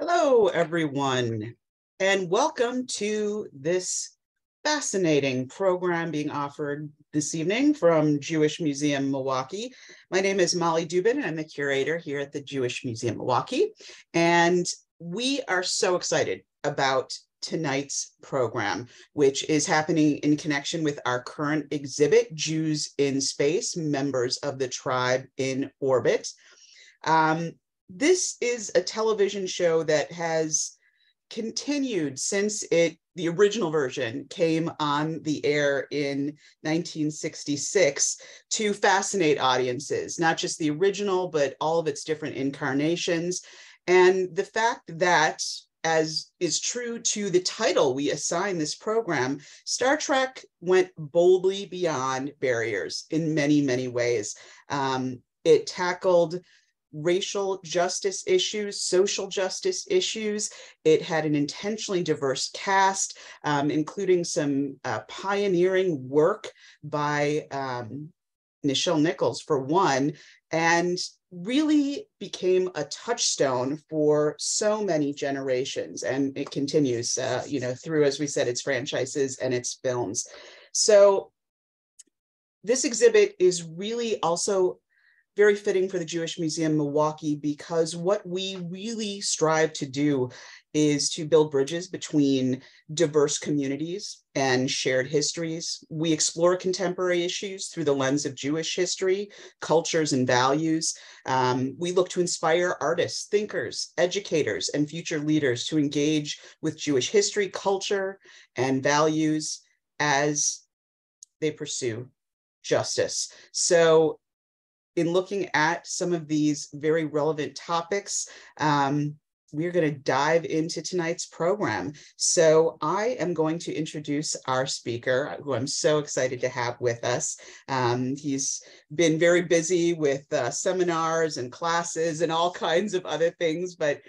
Hello, everyone, and welcome to this fascinating program being offered this evening from Jewish Museum Milwaukee. My name is Molly Dubin, and I'm the curator here at the Jewish Museum Milwaukee, and we are so excited about tonight's program, which is happening in connection with our current exhibit, Jews in Space, Members of the Tribe in Orbit. This is a television show that has continued since the original version came on the air in 1966 to fascinate audiences, not just the original, but all of its different incarnations. And the fact that, as is true to the title we assign this program, Star Trek went boldly beyond barriers in many, many ways. It tackled racial justice issues, social justice issues. It had an intentionally diverse cast, including some pioneering work by Nichelle Nichols, for one, and really became a touchstone for so many generations. And it continues, through, as we said, its franchises and its films. So this exhibit is really also very fitting for the Jewish Museum Milwaukee, because what we really strive to do is to build bridges between diverse communities and shared histories. We explore contemporary issues through the lens of Jewish history, cultures, and values. We look to inspire artists, thinkers, educators, and future leaders to engage with Jewish history, culture, and values as they pursue justice. So, in looking at some of these very relevant topics, we're going to dive into tonight's program. So I am going to introduce our speaker, who I'm so excited to have with us. He's been very busy with seminars and classes and all kinds of other things, but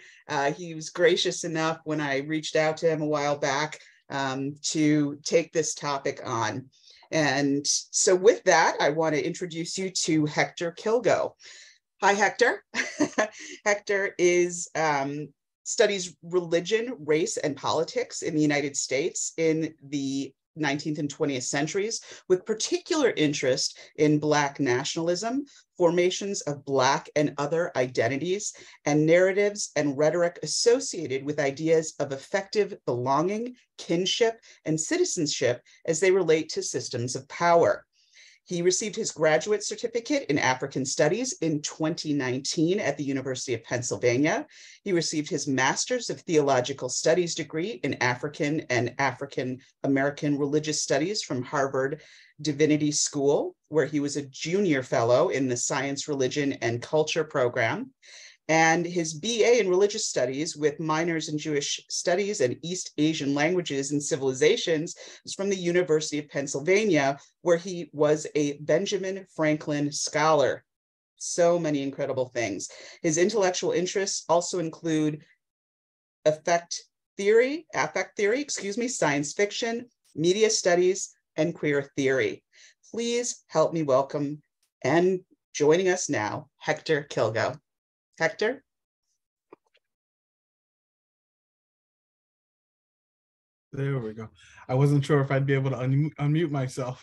he was gracious enough when I reached out to him a while back to take this topic on. And so with that, I want to introduce you to Hector Kilgoe. Hi, Hector. Hector studies religion, race, and politics in the United States in the 19th and 20th centuries, with particular interest in Black nationalism, formations of Black and other identities, and narratives and rhetoric associated with ideas of effective belonging, kinship, and citizenship as they relate to systems of power. He received his graduate certificate in African Studies in 2019 at the University of Pennsylvania. He received his Master's of Theological Studies degree in African and African American Religious Studies from Harvard Divinity School, where he was a junior fellow in the Science, Religion, and Culture program. And his BA in Religious Studies with minors in Jewish Studies and East Asian Languages and Civilizations is from the University of Pennsylvania, where he was a Benjamin Franklin Scholar. So many incredible things. His intellectual interests also include affect theory, science fiction, media studies, and queer theory. Please help me welcome, and joining us now, Hector Kilgoe. Hector? There we go. I wasn't sure if I'd be able to unmute myself.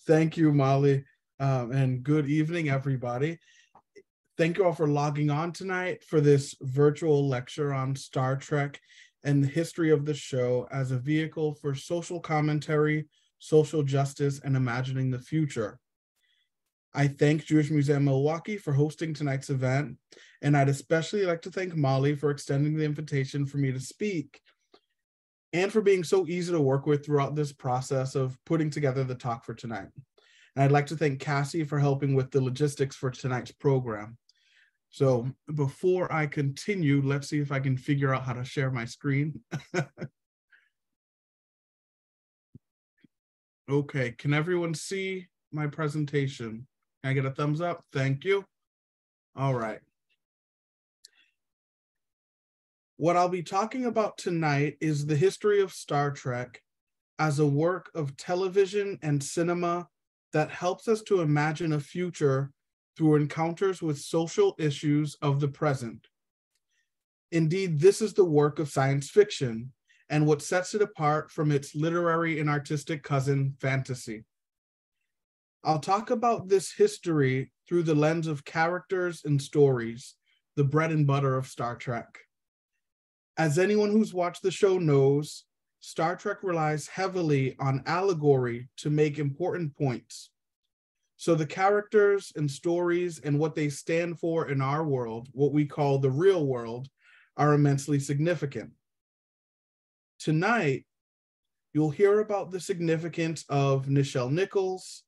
Thank you, Molly, and good evening, everybody. Thank you all for logging on tonight for this virtual lecture on Star Trek and the history of the show as a vehicle for social commentary, social justice, and imagining the future. I thank Jewish Museum Milwaukee for hosting tonight's event, and I'd especially like to thank Molly for extending the invitation for me to speak and for being so easy to work with throughout this process of putting together the talk for tonight. And I'd like to thank Cassie for helping with the logistics for tonight's program. So before I continue, let's see if I can figure out how to share my screen. Okay, can everyone see my presentation? Can I get a thumbs up? Thank you. All right. What I'll be talking about tonight is the history of Star Trek as a work of television and cinema that helps us to imagine a future through encounters with social issues of the present. Indeed, this is the work of science fiction and what sets it apart from its literary and artistic cousin, fantasy. I'll talk about this history through the lens of characters and stories, the bread and butter of Star Trek. As anyone who's watched the show knows, Star Trek relies heavily on allegory to make important points. So the characters and stories and what they stand for in our world, what we call the real world, are immensely significant. Tonight, you'll hear about the significance of Nichelle Nichols,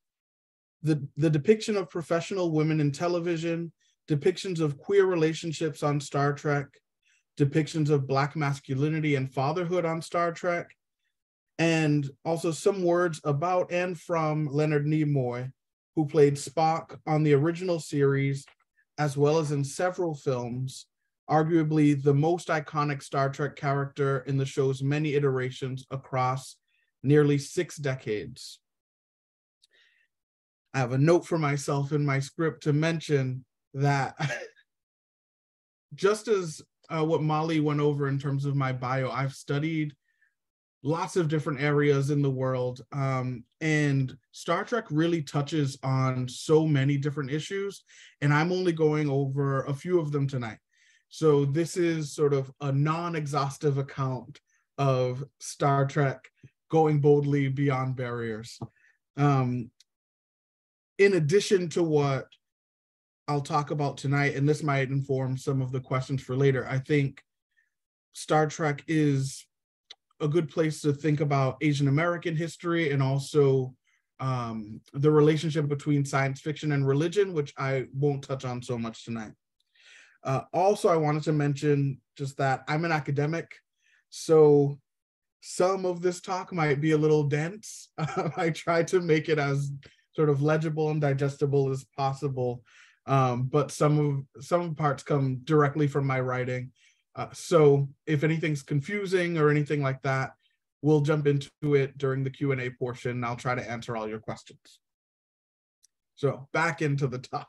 the depiction of professional women in television, depictions of queer relationships on Star Trek, depictions of Black masculinity and fatherhood on Star Trek, and also some words about and from Leonard Nimoy, who played Spock on the original series, as well as in several films, arguably the most iconic Star Trek character in the show's many iterations across nearly 6 decades. I have a note for myself in my script to mention that just as what Molly went over in terms of my bio, I've studied lots of different areas in the world, and Star Trek really touches on so many different issues, and I'm only going over a few of them tonight. So this is sort of a non-exhaustive account of Star Trek going boldly beyond barriers. In addition to what I'll talk about tonight, and this might inform some of the questions for later, I think Star Trek is a good place to think about Asian American history and also the relationship between science fiction and religion, which I won't touch on so much tonight. Also, I wanted to mention just that I'm an academic, so some of this talk might be a little dense. I try to make it as sort of legible and digestible as possible, but some parts come directly from my writing. So if anything's confusing or anything like that, we'll jump into it during the Q&A portion, and I'll try to answer all your questions. So back into the talk.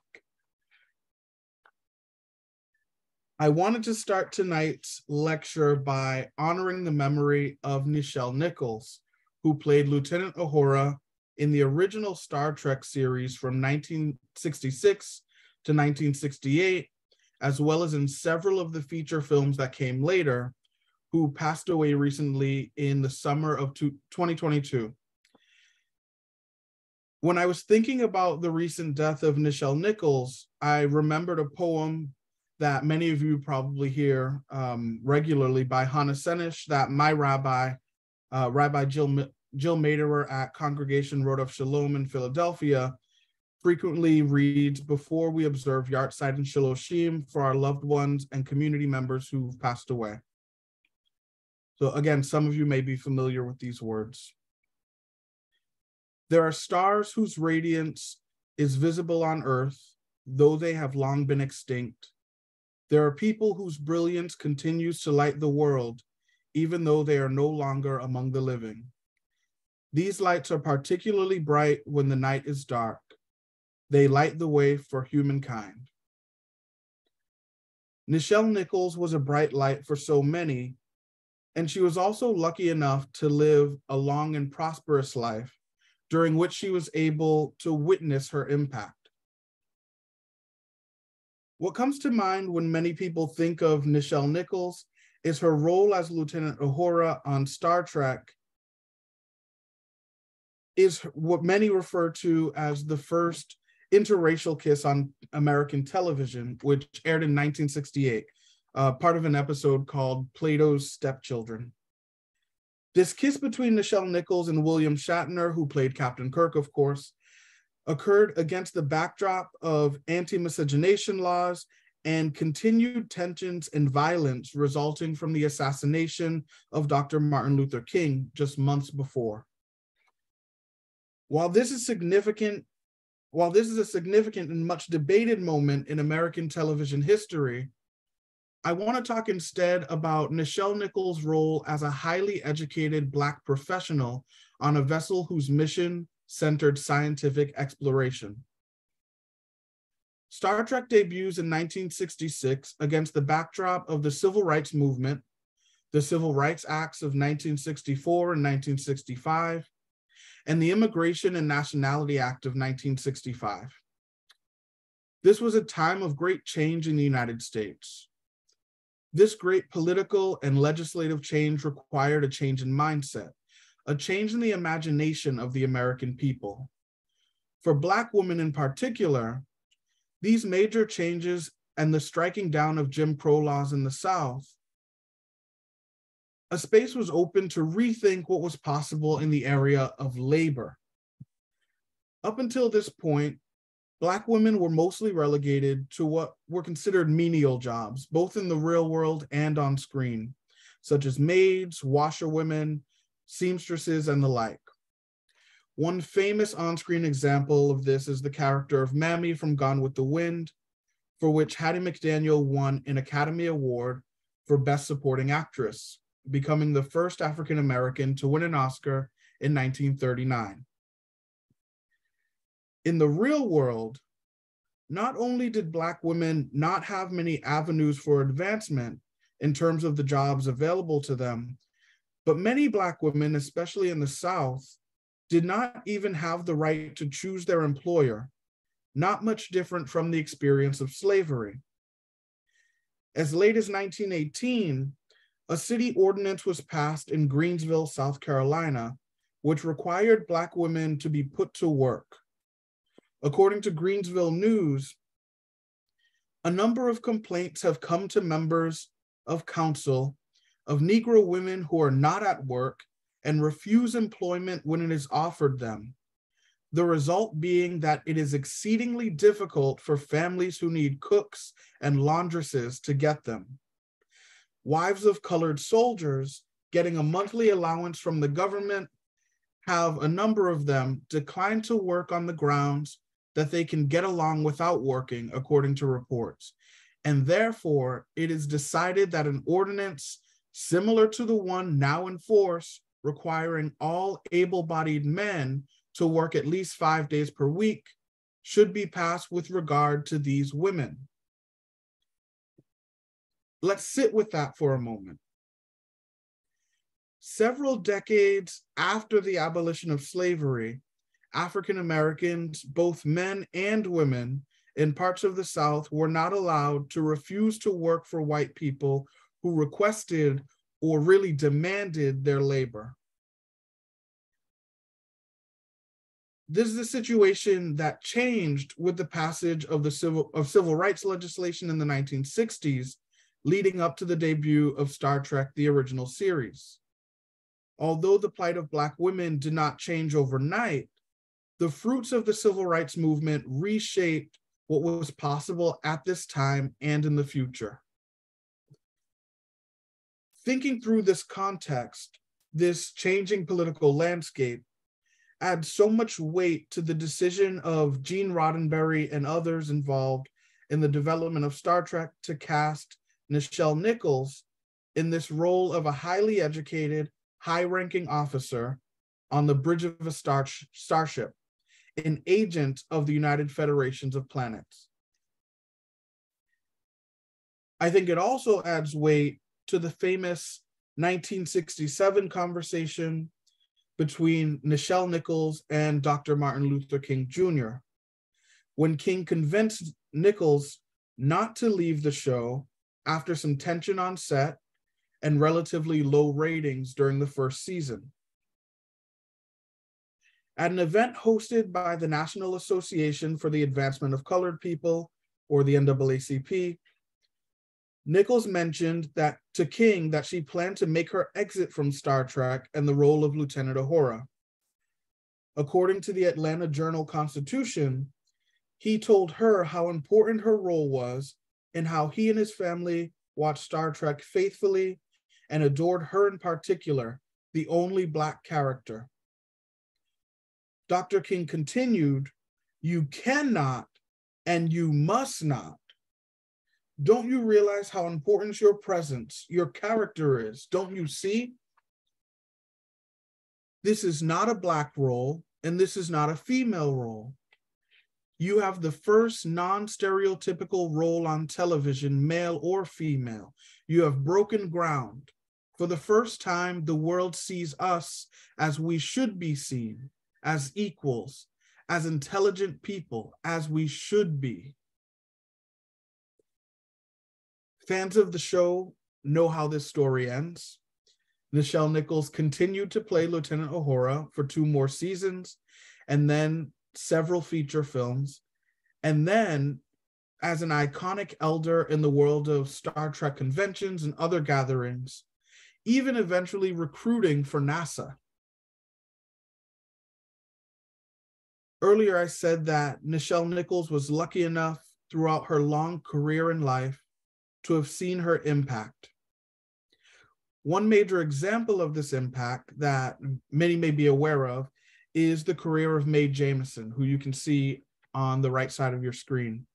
I wanted to start tonight's lecture by honoring the memory of Nichelle Nichols, who played Lieutenant Uhura in the original Star Trek series from 1966 to 1968, as well as in several of the feature films that came later, who passed away recently in the summer of 2022. When I was thinking about the recent death of Nichelle Nichols, I remembered a poem that many of you probably hear regularly by Hannah Senish that my rabbi, Rabbi Jill Maderer at Congregation Road of Shalom in Philadelphia, frequently reads before we observe Yartzeit and Shiloshim for our loved ones and community members who've passed away. So again, some of you may be familiar with these words. There are stars whose radiance is visible on earth, though they have long been extinct. There are people whose brilliance continues to light the world, even though they are no longer among the living. These lights are particularly bright when the night is dark. They light the way for humankind. Nichelle Nichols was a bright light for so many, and she was also lucky enough to live a long and prosperous life, during which she was able to witness her impact. What comes to mind when many people think of Nichelle Nichols is her role as Lieutenant Uhura on Star Trek, is what many refer to as the first interracial kiss on American television, which aired in 1968, part of an episode called Plato's Stepchildren. This kiss between Nichelle Nichols and William Shatner, who played Captain Kirk, of course, occurred against the backdrop of anti-miscegenation laws and continued tensions and violence resulting from the assassination of Dr. Martin Luther King just months before. While this is a significant and much debated moment in American television history, I want to talk instead about Nichelle Nichols' role as a highly educated Black professional on a vessel whose mission centered scientific exploration. Star Trek debuts in 1966 against the backdrop of the Civil Rights Movement, the Civil Rights Acts of 1964 and 1965, and the Immigration and Nationality Act of 1965. This was a time of great change in the United States. This great political and legislative change required a change in mindset, a change in the imagination of the American people. For Black women in particular, these major changes and the striking down of Jim Crow laws in the South, a space was open to rethink what was possible in the area of labor. Up until this point, Black women were mostly relegated to what were considered menial jobs, both in the real world and on screen, such as maids, washerwomen, seamstresses, and the like. One famous on-screen example of this is the character of Mammy from Gone with the Wind, for which Hattie McDaniel won an Academy Award for Best Supporting Actress, becoming the first African-American to win an Oscar in 1939. In the real world, not only did Black women not have many avenues for advancement in terms of the jobs available to them, but many Black women, especially in the South, did not even have the right to choose their employer, not much different from the experience of slavery. As late as 1918, a city ordinance was passed in Greensville, South Carolina, which required Black women to be put to work. According to Greensville News, a number of complaints have come to members of council of Negro women who are not at work and refuse employment when it is offered them. The result being that it is exceedingly difficult for families who need cooks and laundresses to get them. Wives of colored soldiers getting a monthly allowance from the government have a number of them declined to work on the grounds that they can get along without working, according to reports. And therefore, it is decided that an ordinance similar to the one now in force, requiring all able-bodied men to work at least 5 days per week, should be passed with regard to these women. Let's sit with that for a moment. Several decades after the abolition of slavery, African Americans, both men and women, in parts of the South were not allowed to refuse to work for white people who requested or really demanded their labor. This is a situation that changed with the passage of the civil rights legislation in the 1960s, leading up to the debut of Star Trek, the original series. Although the plight of Black women did not change overnight, the fruits of the civil rights movement reshaped what was possible at this time and in the future. Thinking through this context, this changing political landscape adds so much weight to the decision of Gene Roddenberry and others involved in the development of Star Trek to cast Nichelle Nichols in this role of a highly educated, high-ranking officer on the bridge of a starship, an agent of the United Federations of Planets. I think it also adds weight to the famous 1967 conversation between Nichelle Nichols and Dr. Martin Luther King Jr., when King convinced Nichols not to leave the show after some tension on set and relatively low ratings during the first season. At an event hosted by the National Association for the Advancement of Colored People, or the NAACP, Nichols mentioned that to King that she planned to make her exit from Star Trek and the role of Lieutenant Uhura. According to the Atlanta Journal-Constitution, he told her how important her role was and how he and his family watched Star Trek faithfully and adored her in particular, the only Black character. Dr. King continued, "You cannot and you must not. Don't you realize how important your presence, your character is? Don't you see? This is not a Black role, and this is not a female role. You have the first non-stereotypical role on television, male or female. You have broken ground. For the first time, the world sees us as we should be seen, as equals, as intelligent people, as we should be. Fans of the show know how this story ends. Nichelle Nichols continued to play Lieutenant Uhura for 2 more seasons, and then several feature films. And then, as an iconic elder in the world of Star Trek conventions and other gatherings, even eventually recruiting for NASA. Earlier, I said that Nichelle Nichols was lucky enough throughout her long career in life to have seen her impact. One major example of this impact that many may be aware of is the career of Mae Jemison, who you can see on the right side of your screen.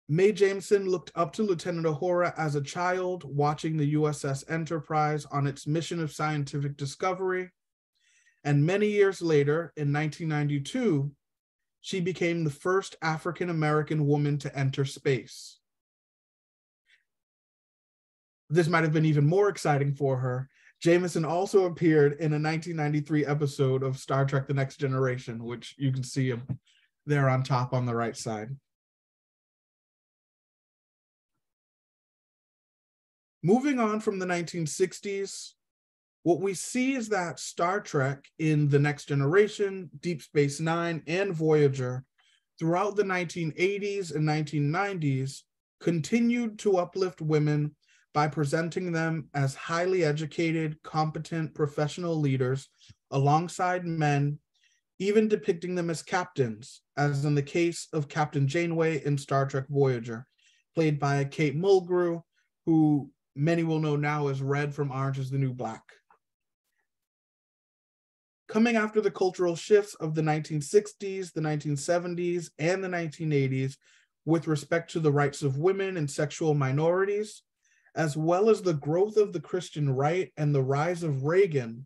Mae Jemison looked up to Lieutenant Uhura as a child watching the USS Enterprise on its mission of scientific discovery. And many years later, in 1992, she became the first African-American woman to enter space. This might have been even more exciting for her. Jemison also appeared in a 1993 episode of Star Trek: The Next Generation, which you can see there on top on the right side. Moving on from the 1960s, what we see is that Star Trek in The Next Generation, Deep Space Nine, and Voyager throughout the 1980s and 1990s continued to uplift women by presenting them as highly educated, competent professional leaders alongside men, even depicting them as captains, as in the case of Captain Janeway in Star Trek Voyager, played by Kate Mulgrew, who many will know now as Red from Orange is the New Black. Coming after the cultural shifts of the 1960s, the 1970s, and the 1980s with respect to the rights of women and sexual minorities, as well as the growth of the Christian right and the rise of Reagan,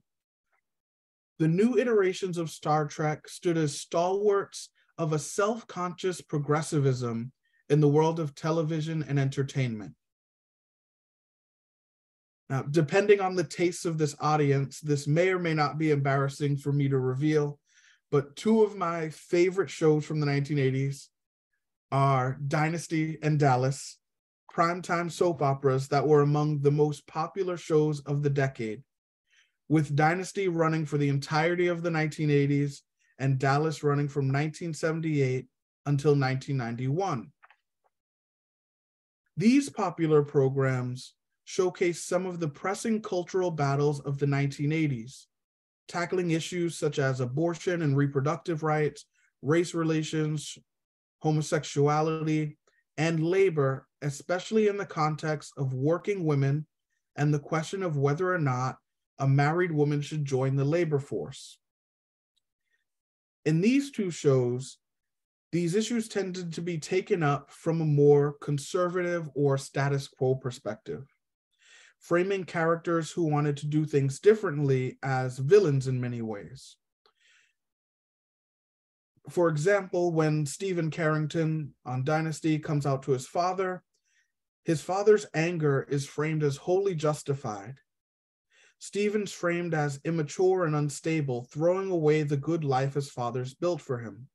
the new iterations of Star Trek stood as stalwarts of a self-conscious progressivism in the world of television and entertainment. Now, depending on the tastes of this audience, this may or may not be embarrassing for me to reveal, but 2 of my favorite shows from the 1980s are Dynasty and Dallas, primetime soap operas that were among the most popular shows of the decade, with Dynasty running for the entirety of the 1980s and Dallas running from 1978 until 1991. These popular programs showcase some of the pressing cultural battles of the 1980s, tackling issues such as abortion and reproductive rights, race relations, homosexuality, and labor, especially in the context of working women and the question of whether or not a married woman should join the labor force. In these 2 shows, these issues tended to be taken up from a more conservative or status quo perspective, framing characters who wanted to do things differently as villains in many ways. For example, when Stephen Carrington on Dynasty comes out to his father's anger is framed as wholly justified. Stephen's framed as immature and unstable, throwing away the good life his father's built for him.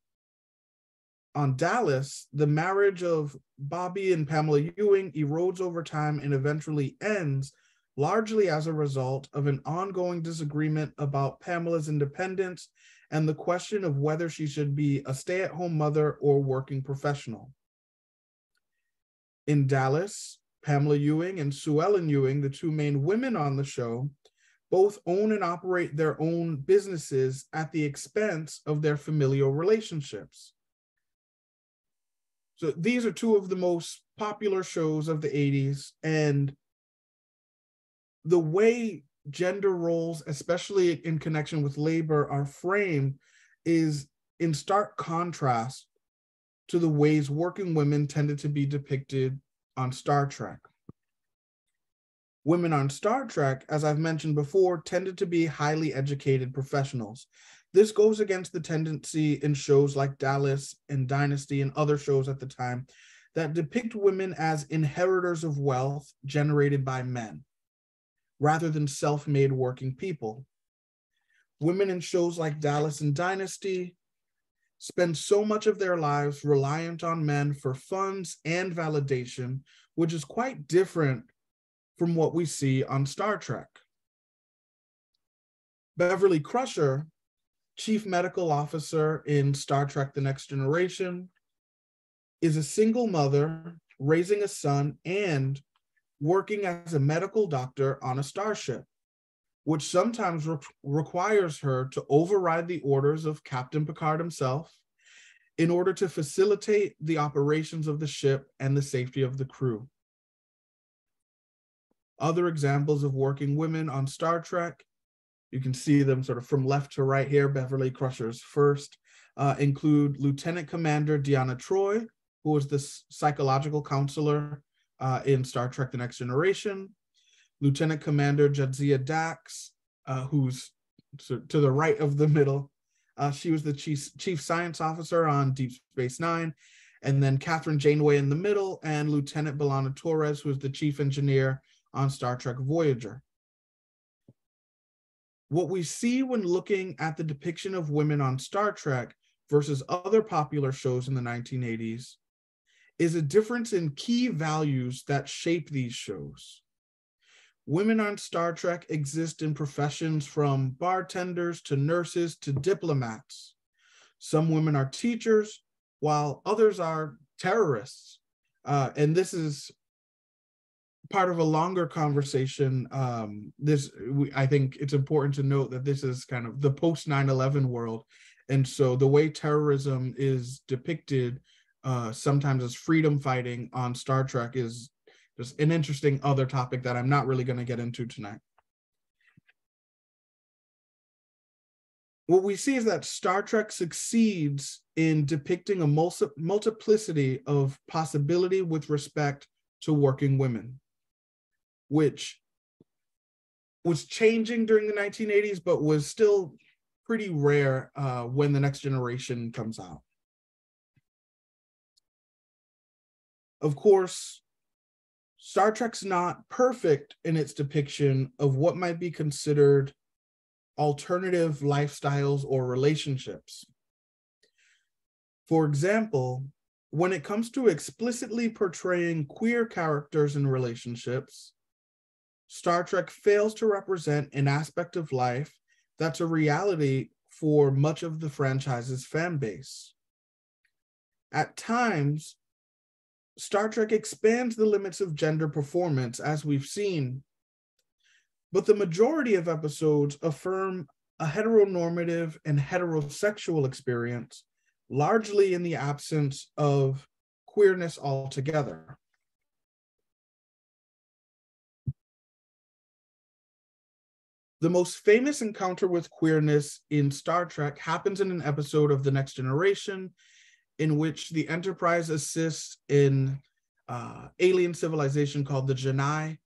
On Dallas, the marriage of Bobby and Pamela Ewing erodes over time and eventually ends largely as a result of an ongoing disagreement about Pamela's independence and the question of whether she should be a stay-at-home mother or working professional. In Dallas, Pamela Ewing and Sue Ellen Ewing, the 2 main women on the show, both own and operate their own businesses at the expense of their familial relationships. So these are 2 of the most popular shows of the 80s, and the way gender roles, especially in connection with labor, are framed is in stark contrast to the ways working women tended to be depicted on Star Trek. Women on Star Trek, as I've mentioned before, tended to be highly educated professionals, This goes against the tendency in shows like Dallas and Dynasty and other shows at the time that depict women as inheritors of wealth generated by men, rather than self-made working people. Women in shows like Dallas and Dynasty spend so much of their lives reliant on men for funds and validation, which is quite different from what we see on Star Trek. Beverly Crusher, chief medical officer in Star Trek: The Next Generation, is a single mother raising a son and working as a medical doctor on a starship, which sometimes requires her to override the orders of Captain Picard himself in order to facilitate the operations of the ship and the safety of the crew. Other examples of working women on Star Trek, you can see them sort of from left to right here. Beverly Crusher's first include Lieutenant Commander Deanna Troi, who was the psychological counselor in Star Trek: The Next Generation. Lieutenant Commander Jadzia Dax, who's to the right of the middle. She was the chief science officer on Deep Space Nine. And then Catherine Janeway in the middle, and Lieutenant B'Elanna Torres, who was the chief engineer on Star Trek Voyager. What we see when looking at the depiction of women on Star Trek versus other popular shows in the 1980s is a difference in key values that shape these shows. Women on Star Trek exist in professions from bartenders to nurses to diplomats. Some women are teachers, while others are terrorists. And this is part of a longer conversation. I think it's important to note that this is kind of the post 9/11 world. And so the way terrorism is depicted sometimes as freedom fighting on Star Trek is just an interesting other topic that I'm not really going to get into tonight. What we see is that Star Trek succeeds in depicting a multiplicity of possibility with respect to working women, which was changing during the 1980s, but was still pretty rare when The Next Generation comes out. Of course, Star Trek's not perfect in its depiction of what might be considered alternative lifestyles or relationships. For example, when it comes to explicitly portraying queer characters in relationships, Star Trek fails to represent an aspect of life that's a reality for much of the franchise's fan base. At times, Star Trek expands the limits of gender performance, as we've seen, but the majority of episodes affirm a heteronormative and heterosexual experience, largely in the absence of queerness altogether. The most famous encounter with queerness in Star Trek happens in an episode of The Next Generation, in which the Enterprise assists in alien civilization called the Janai,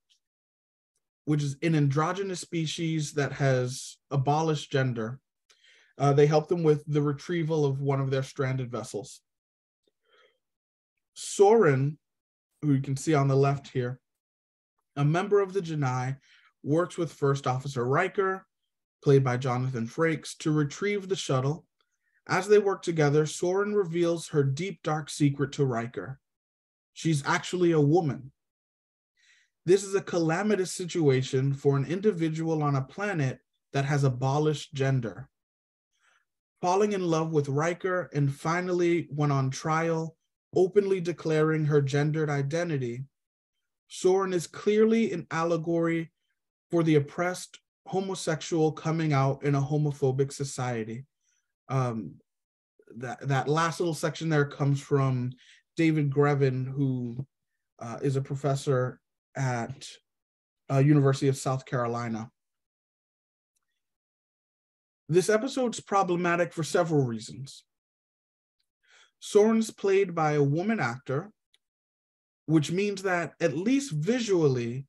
which is an androgynous species that has abolished gender. They help them with the retrieval of one of their stranded vessels. Soren, who you can see on the left here, a member of the Janai, works with First Officer Riker, played by Jonathan Frakes, to retrieve the shuttle. As they work together, Soren reveals her deep, dark secret to Riker. She's actually a woman. This is a calamitous situation for an individual on a planet that has abolished gender. Falling in love with Riker, and finally, when on trial, openly declaring her gendered identity, Soren is clearly an allegory for the oppressed homosexual coming out in a homophobic society. That last little section there comes from David Grevin, who is a professor at University of South Carolina. This episode's problematic for several reasons. Soren's played by a woman actor, which means that, at least visually,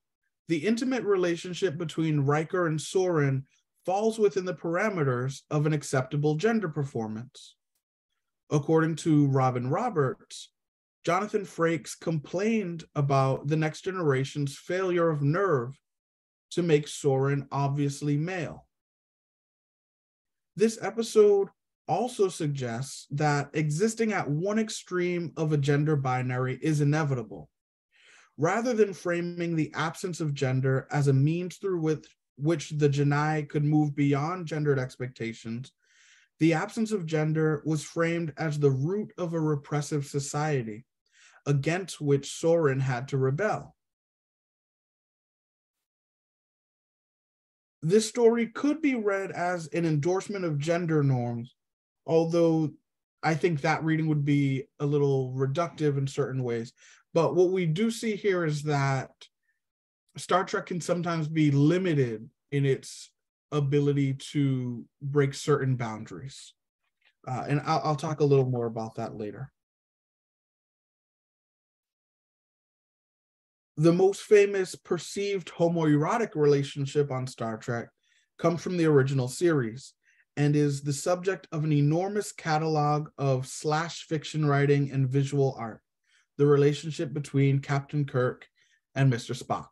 the intimate relationship between Riker and Soren falls within the parameters of an acceptable gender performance. According to Robin Roberts, Jonathan Frakes complained about the Next Generation's failure of nerve to make Soren obviously male. This episode also suggests that existing at one extreme of a gender binary is inevitable. Rather than framing the absence of gender as a means through which the Janai could move beyond gendered expectations, the absence of gender was framed as the root of a repressive society against which Soren had to rebel. This story could be read as an endorsement of gender norms, although I think that reading would be a little reductive in certain ways. But what we do see here is that Star Trek can sometimes be limited in its ability to break certain boundaries. And I'll talk a little more about that later. The most famous perceived homoerotic relationship on Star Trek comes from the original series and is the subject of an enormous catalog of slash fiction writing and visual art, the relationship between Captain Kirk and Mr. Spock.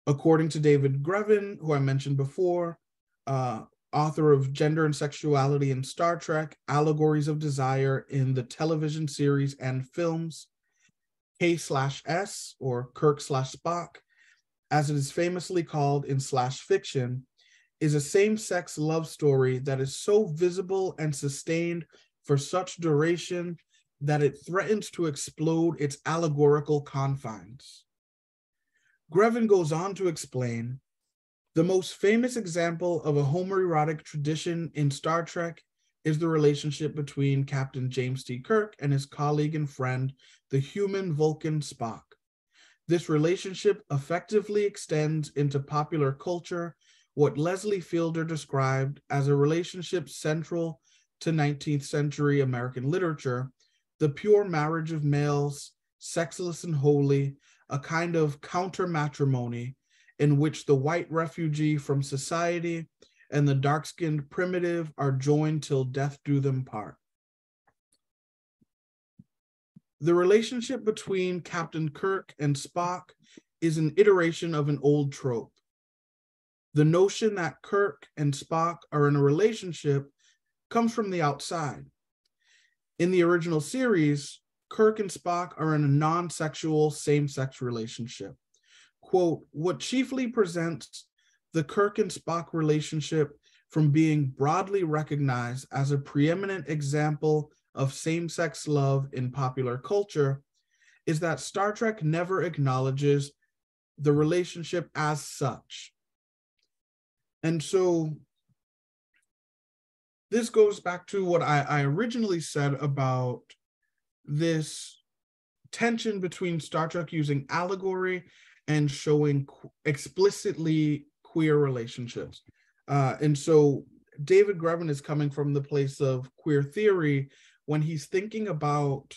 According to David Grevin, who I mentioned before, author of Gender and Sexuality in Star Trek, Allegories of Desire in the television series and films, K/S, or Kirk/Spock, as it is famously called in slash fiction, is a same-sex love story that is so visible and sustained for such duration that it threatens to explode its allegorical confines. Grevin goes on to explain, the most famous example of a homoerotic tradition in Star Trek is the relationship between Captain James T. Kirk and his colleague and friend, the human Vulcan Spock. This relationship effectively extends into popular culture what Leslie Fielder described as a relationship central to 19th century American literature, the pure marriage of males, sexless and holy, a kind of counter-matrimony in which the white refugee from society and the dark-skinned primitive are joined till death do them part. The relationship between Captain Kirk and Spock is an iteration of an old trope. The notion that Kirk and Spock are in a relationship comes from the outside. In the original series, Kirk and Spock are in a non-sexual same-sex relationship. Quote, what chiefly presents the Kirk and Spock relationship from being broadly recognized as a preeminent example of same-sex love in popular culture is that Star Trek never acknowledges the relationship as such. And so this goes back to what I originally said about this tension between Star Trek using allegory and showing explicitly queer relationships. And so David Grevin is coming from the place of queer theory when he's thinking about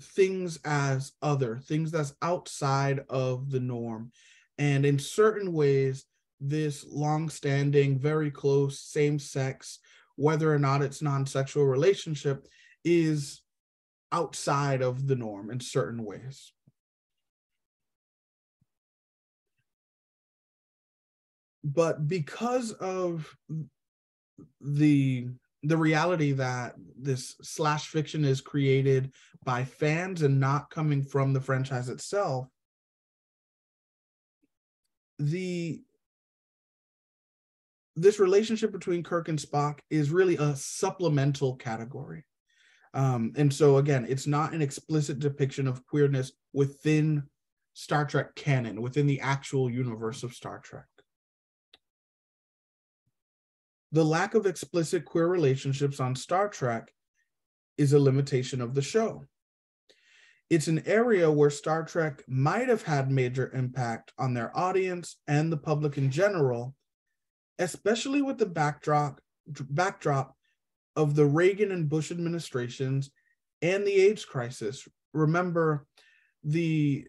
things as other, things that's outside of the norm. And in certain ways, this long-standing, very close, same-sex, whether or not it's non-sexual relationship, is outside of the norm in certain ways. But because of the reality that this slash fiction is created by fans and not coming from the franchise itself, this relationship between Kirk and Spock is really a supplemental category. And so again, it's not an explicit depiction of queerness within Star Trek canon, within the actual universe of Star Trek. The lack of explicit queer relationships on Star Trek is a limitation of the show. It's an area where Star Trek might have had major impact on their audience and the public in general, especially with the backdrop of the Reagan and Bush administrations and the AIDS crisis. Remember, the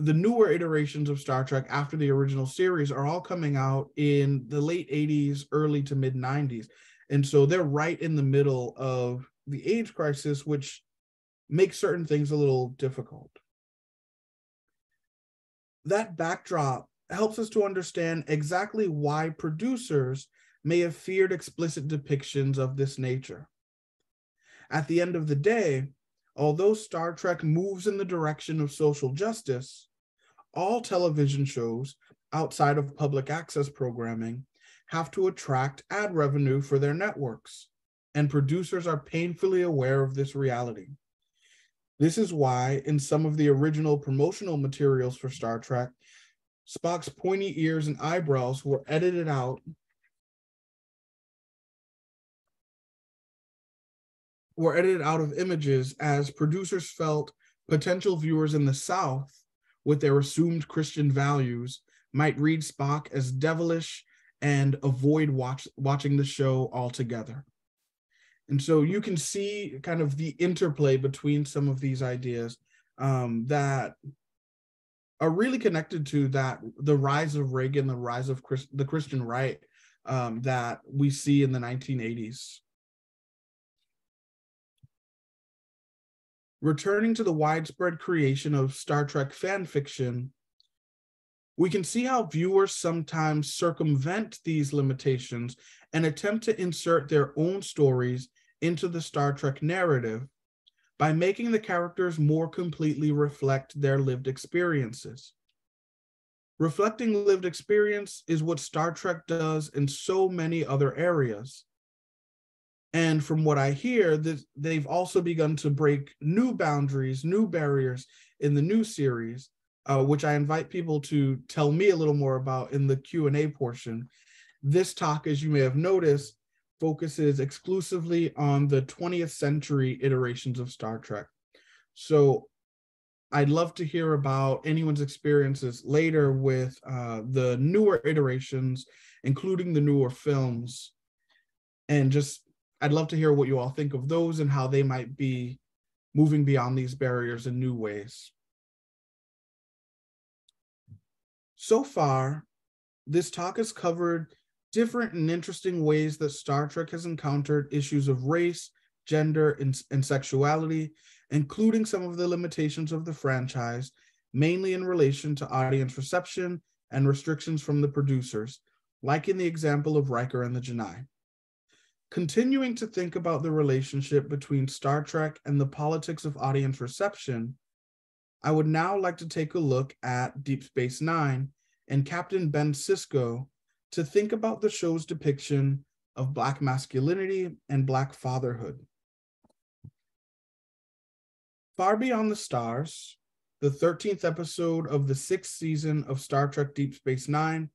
the newer iterations of Star Trek after the original series are all coming out in the late 80s, early to mid 90s. And so they're right in the middle of the age crisis, which makes certain things a little difficult. That backdrop helps us to understand exactly why producers may have feared explicit depictions of this nature. At the end of the day, although Star Trek moves in the direction of social justice, all television shows outside of public access programming have to attract ad revenue for their networks, and producers are painfully aware of this reality. This is why, in some of the original promotional materials for Star Trek, Spock's pointy ears and eyebrows were edited out of images, as producers felt potential viewers in the South, with their assumed Christian values, might read Spock as devilish and avoid watching the show altogether. And so you can see kind of the interplay between some of these ideas that are really connected to the rise of Reagan, the rise of the Christian right that we see in the 1980s. Returning to the widespread creation of Star Trek fan fiction, we can see how viewers sometimes circumvent these limitations and attempt to insert their own stories into the Star Trek narrative by making the characters more completely reflect their lived experiences. Reflecting lived experience is what Star Trek does in so many other areas. And from what I hear, they've also begun to break new boundaries, new barriers in the new series, which I invite people to tell me a little more about in the Q&A portion. This talk, as you may have noticed, focuses exclusively on the 20th century iterations of Star Trek. So I'd love to hear about anyone's experiences later with the newer iterations, including the newer films. And I'd love to hear what you all think of those and how they might be moving beyond these barriers in new ways. So far, this talk has covered different and interesting ways that Star Trek has encountered issues of race, gender, and sexuality, including some of the limitations of the franchise, mainly in relation to audience reception and restrictions from the producers, like in the example of Riker and the Janai. Continuing to think about the relationship between Star Trek and the politics of audience reception, I would now like to take a look at Deep Space Nine and Captain Ben Sisko to think about the show's depiction of Black masculinity and Black fatherhood. Far Beyond the Stars, the 13th episode of the 6th season of Star Trek Deep Space Nine,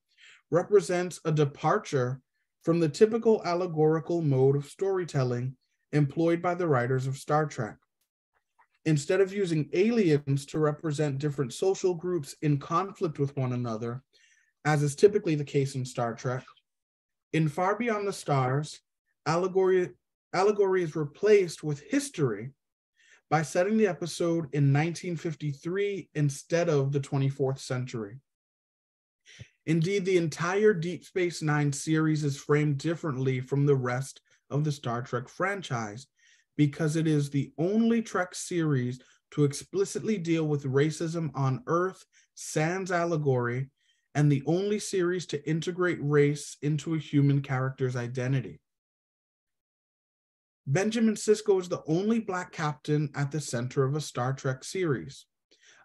represents a departure from the typical allegorical mode of storytelling employed by the writers of Star Trek. Instead of using aliens to represent different social groups in conflict with one another, as is typically the case in Star Trek, in Far Beyond the Stars, allegory is replaced with history by setting the episode in 1953 instead of the 24th century. Indeed, the entire Deep Space Nine series is framed differently from the rest of the Star Trek franchise because it is the only Trek series to explicitly deal with racism on Earth sans allegory, and the only series to integrate race into a human character's identity. Benjamin Sisko is the only Black captain at the center of a Star Trek series.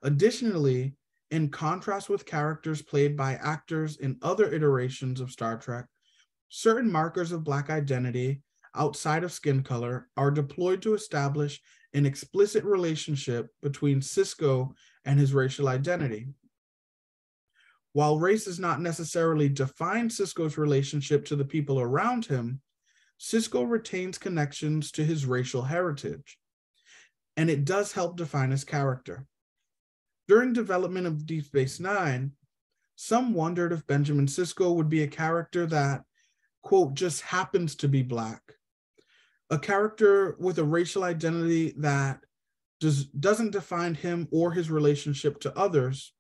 Additionally, in contrast with characters played by actors in other iterations of Star Trek, certain markers of Black identity outside of skin color are deployed to establish an explicit relationship between Sisko and his racial identity. While race does not necessarily define Sisko's relationship to the people around him, Sisko retains connections to his racial heritage, and it does help define his character. During development of Deep Space Nine, some wondered if Benjamin Sisko would be a character that, quote, just happens to be Black, a character with a racial identity that doesn't define him or his relationship to others,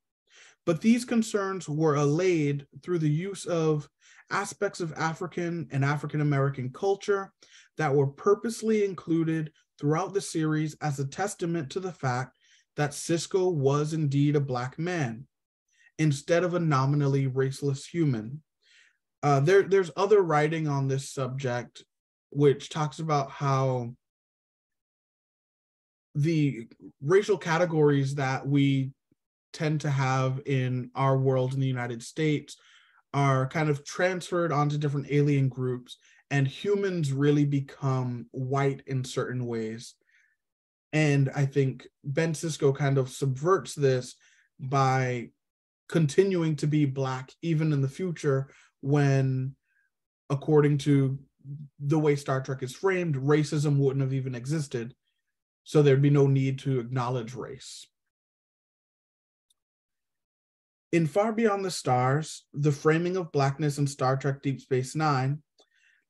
but these concerns were allayed through the use of aspects of African and African American culture that were purposely included throughout the series as a testament to the fact that Sisko was indeed a Black man, instead of a nominally raceless human. There's other writing on this subject, which talks about how the racial categories that we tend to have in our world in the United States are kind of transferred onto different alien groups, and humans really become white in certain ways. And I think Ben Sisko kind of subverts this by continuing to be Black even in the future, when, according to the way Star Trek is framed, racism wouldn't have even existed. So there'd be no need to acknowledge race. In Far Beyond the Stars, the framing of Blackness in Star Trek Deep Space Nine,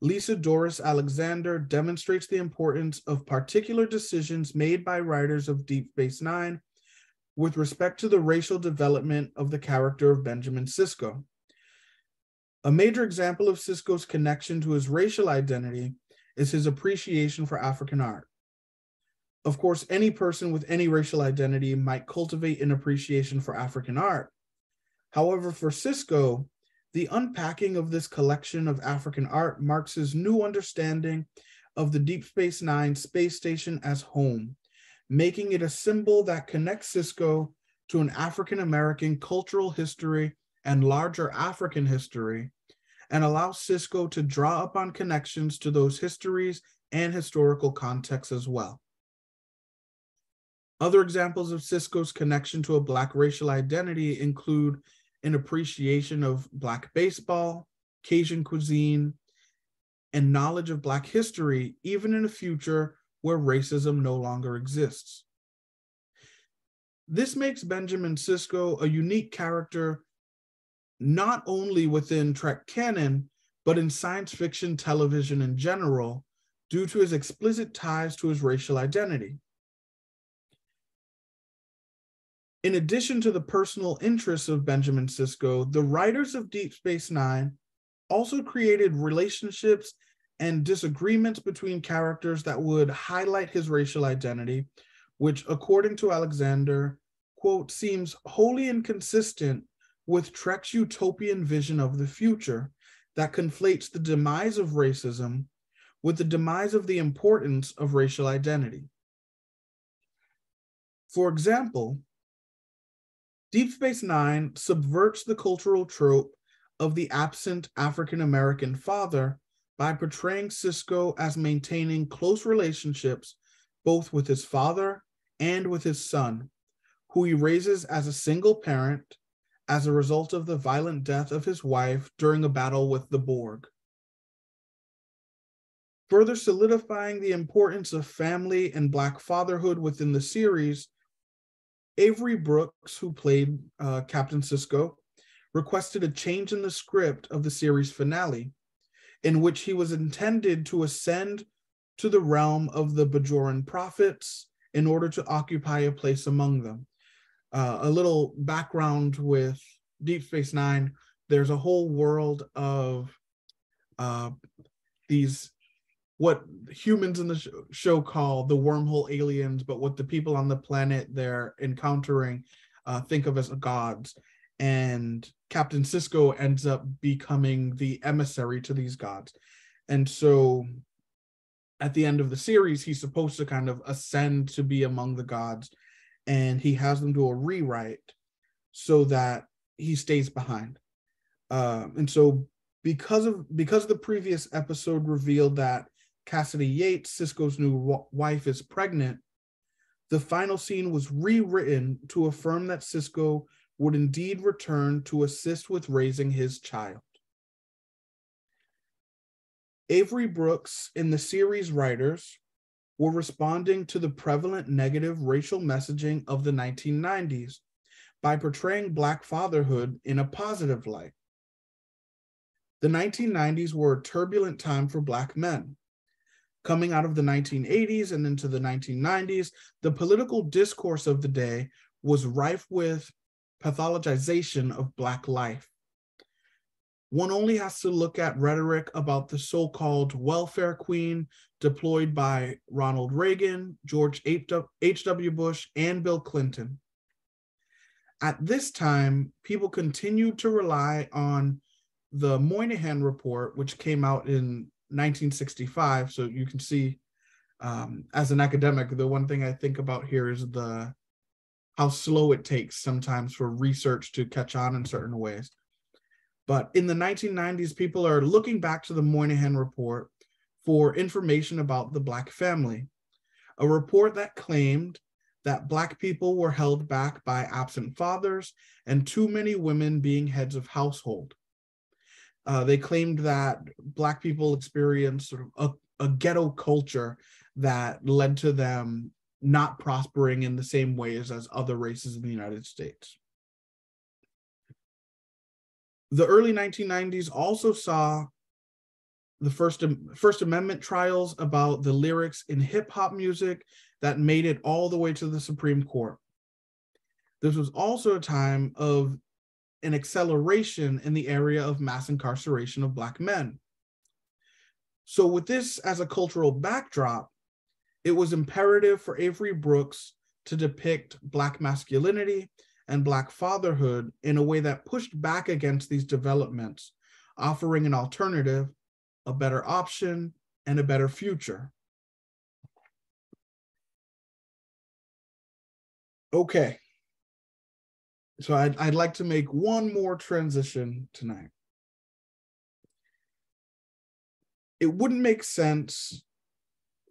Lisa Doris Alexander demonstrates the importance of particular decisions made by writers of Deep Space Nine with respect to the racial development of the character of Benjamin Sisko. A major example of Sisko's connection to his racial identity is his appreciation for African art. Of course, any person with any racial identity might cultivate an appreciation for African art. However, for Sisko, the unpacking of this collection of African art marks his new understanding of the Deep Space Nine space station as home, making it a symbol that connects Sisko to an African-American cultural history and larger African history, and allows Sisko to draw upon connections to those histories and historical contexts as well. Other examples of Sisko's connection to a Black racial identity include an appreciation of Black baseball, Cajun cuisine, and knowledge of Black history, even in a future where racism no longer exists. This makes Benjamin Sisko a unique character, not only within Trek canon, but in science fiction television in general, due to his explicit ties to his racial identity. In addition to the personal interests of Benjamin Sisko, the writers of Deep Space Nine also created relationships and disagreements between characters that would highlight his racial identity, which, according to Alexander, quote, seems wholly inconsistent with Trek's utopian vision of the future that conflates the demise of racism with the demise of the importance of racial identity. For example, Deep Space Nine subverts the cultural trope of the absent African-American father by portraying Sisko as maintaining close relationships both with his father and with his son, who he raises as a single parent as a result of the violent death of his wife during a battle with the Borg. Further solidifying the importance of family and Black fatherhood within the series, Avery Brooks, who played Captain Sisko, requested a change in the script of the series finale, in which he was intended to ascend to the realm of the Bajoran prophets in order to occupy a place among them. A little background with Deep Space Nine, there's a whole world of these, what humans in the show call the wormhole aliens, but what the people on the planet they're encountering think of as gods. And Captain Sisko ends up becoming the emissary to these gods. And so at the end of the series, he's supposed to kind of ascend to be among the gods, and he has them do a rewrite so that he stays behind. And so because the previous episode revealed that Cassidy Yates, Sisko's new wife, is pregnant, the final scene was rewritten to affirm that Sisko would indeed return to assist with raising his child. Avery Brooks and the series writers were responding to the prevalent negative racial messaging of the 1990s by portraying Black fatherhood in a positive light. The 1990s were a turbulent time for Black men. Coming out of the 1980s and into the 1990s, the political discourse of the day was rife with pathologization of Black life. One only has to look at rhetoric about the so-called welfare queen deployed by Ronald Reagan, George H.W. Bush, and Bill Clinton. At this time, people continued to rely on the Moynihan Report, which came out in 1965. So you can see, as an academic, the one thing I think about here is how slow it takes sometimes for research to catch on in certain ways. But in the 1990s, people are looking back to the Moynihan Report for information about the Black family, a report that claimed that Black people were held back by absent fathers and too many women being heads of household. They claimed that Black people experienced sort of a ghetto culture that led to them not prospering in the same ways as other races in the United States. The early 1990s also saw the First Amendment trials about the lyrics in hip hop music that made it all the way to the Supreme Court. This was also a time of an acceleration in the area of mass incarceration of Black men. So with this as a cultural backdrop, it was imperative for Avery Brooks to depict Black masculinity and Black fatherhood in a way that pushed back against these developments, offering an alternative, a better option, and a better future. Okay, so I'd like to make one more transition tonight. It wouldn't make sense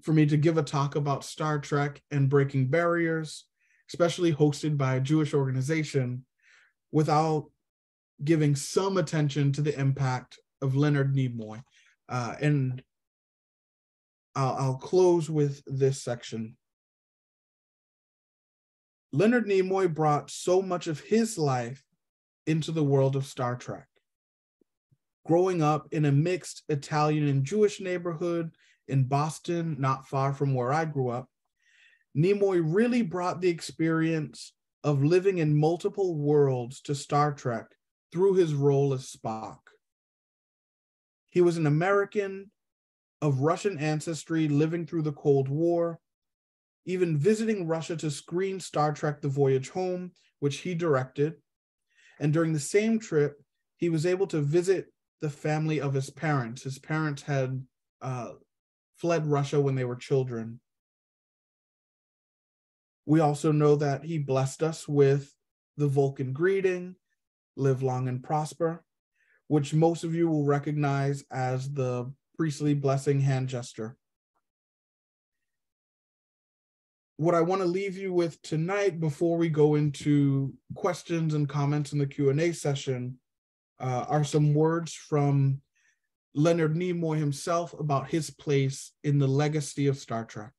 for me to give a talk about Star Trek and breaking barriers, especially hosted by a Jewish organization, without giving some attention to the impact of Leonard Nimoy. And I'll close with this section. Leonard Nimoy brought so much of his life into the world of Star Trek. Growing up in a mixed Italian and Jewish neighborhood in Boston, not far from where I grew up, Nimoy really brought the experience of living in multiple worlds to Star Trek through his role as Spock. He was an American of Russian ancestry living through the Cold War, even visiting Russia to screen Star Trek: The Voyage Home, which he directed. And during the same trip, he was able to visit the family of his parents. His parents had fled Russia when they were children. We also know that he blessed us with the Vulcan greeting, live long and prosper, which most of you will recognize as the priestly blessing hand gesture. What I want to leave you with tonight before we go into questions and comments in the Q&A session are some words from Leonard Nimoy himself about his place in the legacy of Star Trek.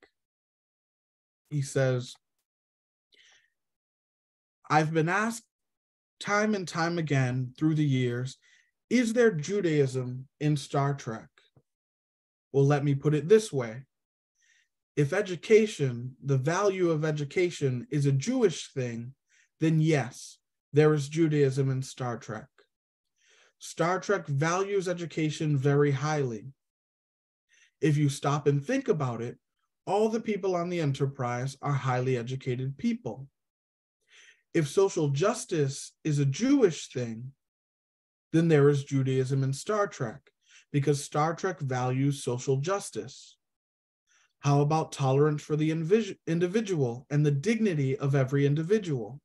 He says, "I've been asked time and time again through the years, is there Judaism in Star Trek? Well, let me put it this way. If education, the value of education, is a Jewish thing, then yes, there is Judaism in Star Trek. Star Trek values education very highly. If you stop and think about it, all the people on the Enterprise are highly educated people. If social justice is a Jewish thing, then there is Judaism in Star Trek, because Star Trek values social justice. How about tolerance for the individual and the dignity of every individual?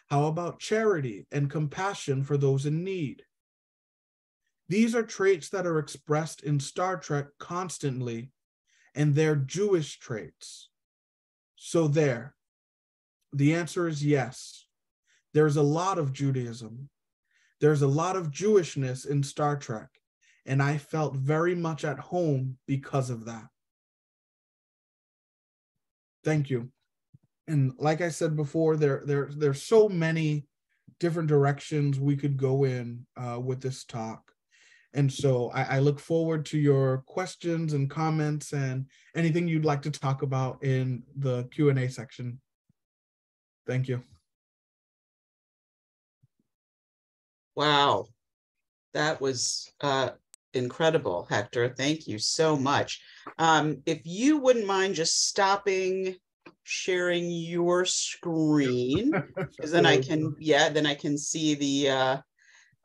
How about charity and compassion for those in need? These are traits that are expressed in Star Trek constantly, and they're Jewish traits. So there, the answer is yes. There's a lot of Judaism. There's a lot of Jewishness in Star Trek, and I felt very much at home because of that. Thank you. And like I said before, there's so many different directions we could go in with this talk. And so I look forward to your questions and comments and anything you'd like to talk about in the Q&A section. Thank you. Wow. That was incredible, Hector. Thank you so much. If you wouldn't mind just stopping sharing your screen, because then then I can see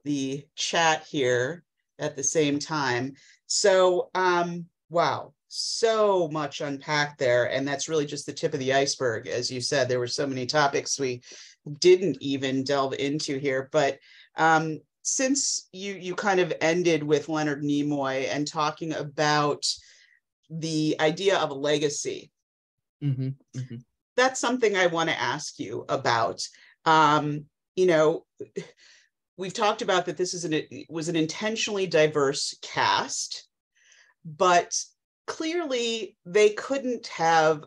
the chat here at the same time. So wow, so much unpacked there, and that's really just the tip of the iceberg. As you said, there were so many topics we didn't even delve into here, but since you kind of ended with Leonard Nimoy and talking about the idea of a legacy, that's something I want to ask you about. You know, we've talked about that this was an intentionally diverse cast, but clearly they couldn't have,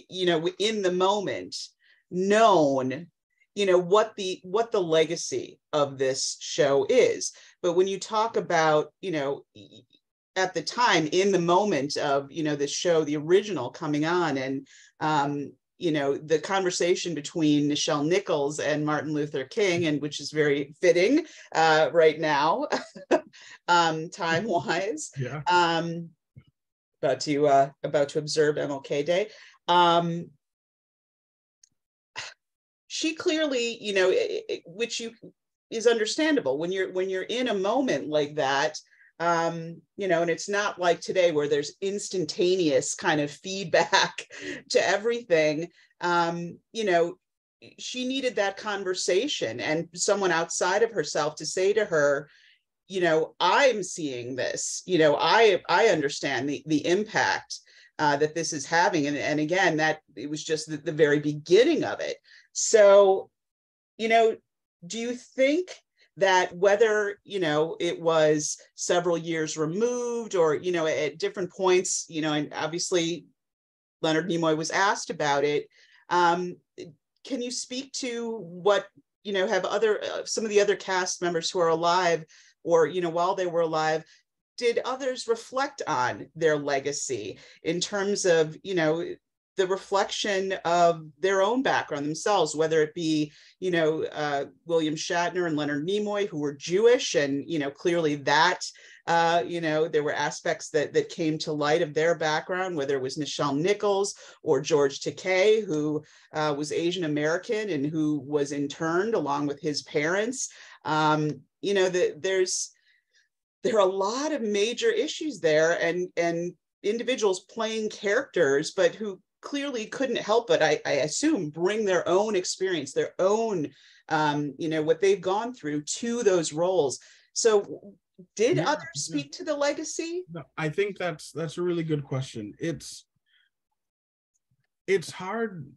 in the moment, known what the legacy of this show is. But when you talk about at the time, in the moment of the show, the original coming on, and the conversation between Nichelle Nichols and Martin Luther King, and which is very fitting right now, time wise. Yeah. About to observe MLK Day. She clearly, which is understandable when you're in a moment like that, and it's not like today where there's instantaneous kind of feedback to everything. She needed that conversation and someone outside of herself to say to her, I'm seeing this, I understand the impact that this is having. And again, that it was just the very beginning of it. So, do you think that whether, it was several years removed or, at different points, and obviously Leonard Nimoy was asked about it, can you speak to what, have some of the other cast members who are alive or, while they were alive, did others reflect on their legacy in terms of, the reflection of their own background themselves, whether it be, William Shatner and Leonard Nimoy, who were Jewish, and, clearly that, there were aspects that came to light of their background, whether it was Nichelle Nichols or George Takei, who was Asian American and who was interned along with his parents. There are a lot of major issues there, and individuals playing characters, but who clearly couldn't help but, I assume, bring their own experience, their own, what they've gone through to those roles. So did others speak to the legacy? No, I think that's a really good question. It's hard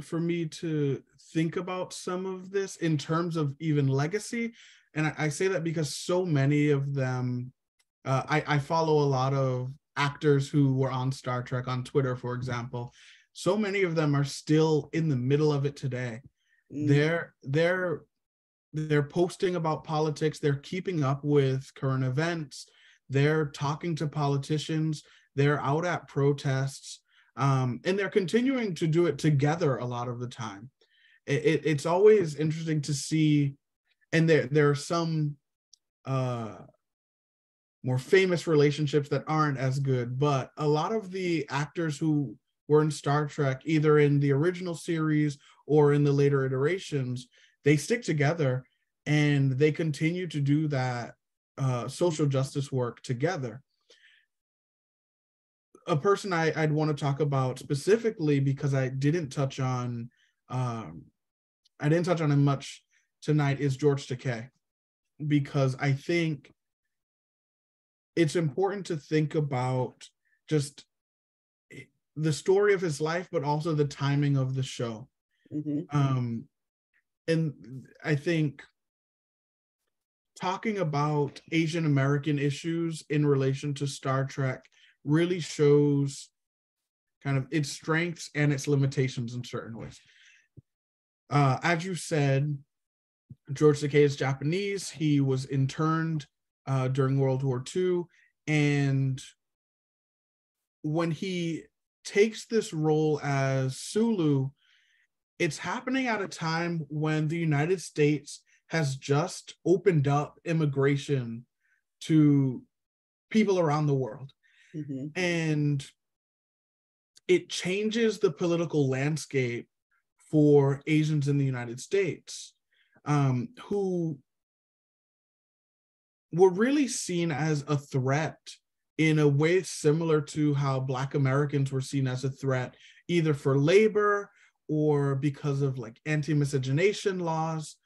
for me to think about some of this in terms of even legacy. And I say that because so many of them, I follow a lot of actors who were on Star Trek on Twitter, for example. So many of them are still in the middle of it today. They're posting about politics. They're keeping up with current events. They're talking to politicians. They're out at protests. And they're continuing to do it together a lot of the time. It's always interesting to see, and there are some more famous relationships that aren't as good, but a lot of the actors who were in Star Trek, either in the original series or in the later iterations, they stick together and they continue to do that social justice work together. A person I'd want to talk about specifically, because I didn't touch on him much tonight, is George Takei, because I think it's important to think about just the story of his life, but also the timing of the show. And I think talking about Asian American issues in relation to Star Trek really shows kind of its strengths and its limitations in certain ways. As you said, George Takei is Japanese. He was interned during World War II. And when he takes this role as Sulu, it's happening at a time when the United States has just opened up immigration to people around the world. Mm-hmm. And it changes the political landscape for Asians in the United States, who were really seen as a threat in a way similar to how Black Americans were seen as a threat, either for labor or because of like anti-miscegenation laws.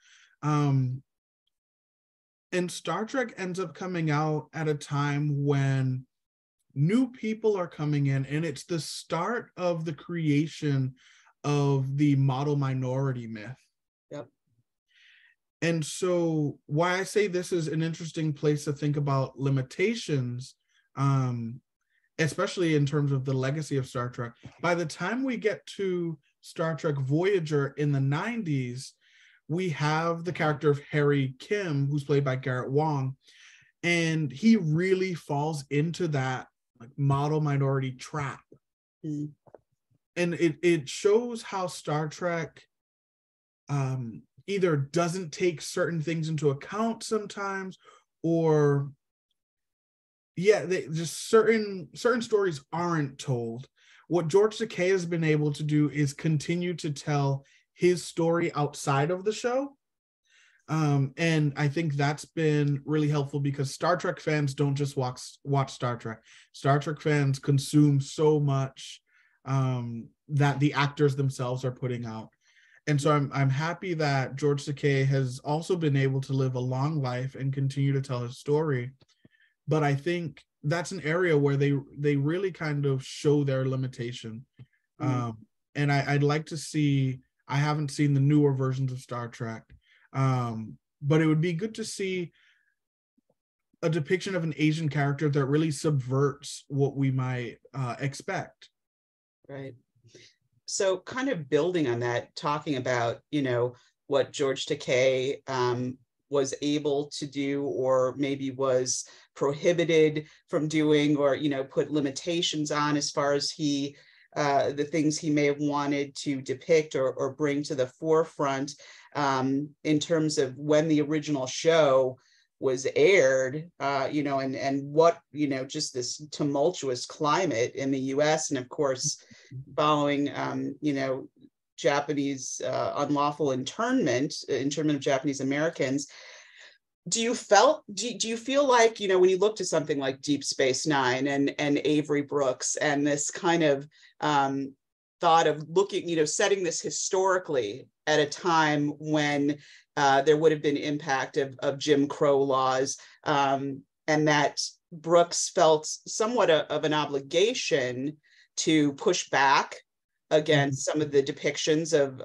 And Star Trek ends up coming out at a time when new people are coming in, and it's the start of the creation of the model minority myth. Yep. And so why I say this is an interesting place to think about limitations, especially in terms of the legacy of Star Trek. By the time we get to Star Trek Voyager in the 90s, we have the character of Harry Kim, who's played by Garrett Wang, and he really falls into that like model minority trap. Mm. And it shows how Star Trek either doesn't take certain things into account sometimes, or they just certain stories aren't told. What George Takei has been able to do is continue to tell his story outside of the show. And I think that's been really helpful because Star Trek fans don't just watch Star Trek. Star Trek fans consume so much that the actors themselves are putting out. And so I'm happy that George Takei has also been able to live a long life and continue to tell his story. But I think that's an area where they really kind of show their limitation. And I'd like to see, I haven't seen the newer versions of Star Trek, but it would be good to see a depiction of an Asian character that really subverts what we might expect. Right. So kind of building on that, talking about, what George Takei was able to do, or maybe was prohibited from doing, or, put limitations on as far as the things he may have wanted to depict or bring to the forefront, in terms of when the original show was aired, and what, just this tumultuous climate in the US. And of course, following, Japanese unlawful internment of Japanese Americans. Do you feel like, when you look to something like Deep Space Nine and Avery Brooks and this kind of thought of looking, setting this historically at a time when there would have been impact of Jim Crow laws, and that Brooks felt somewhat of an obligation to push back against some of the depictions of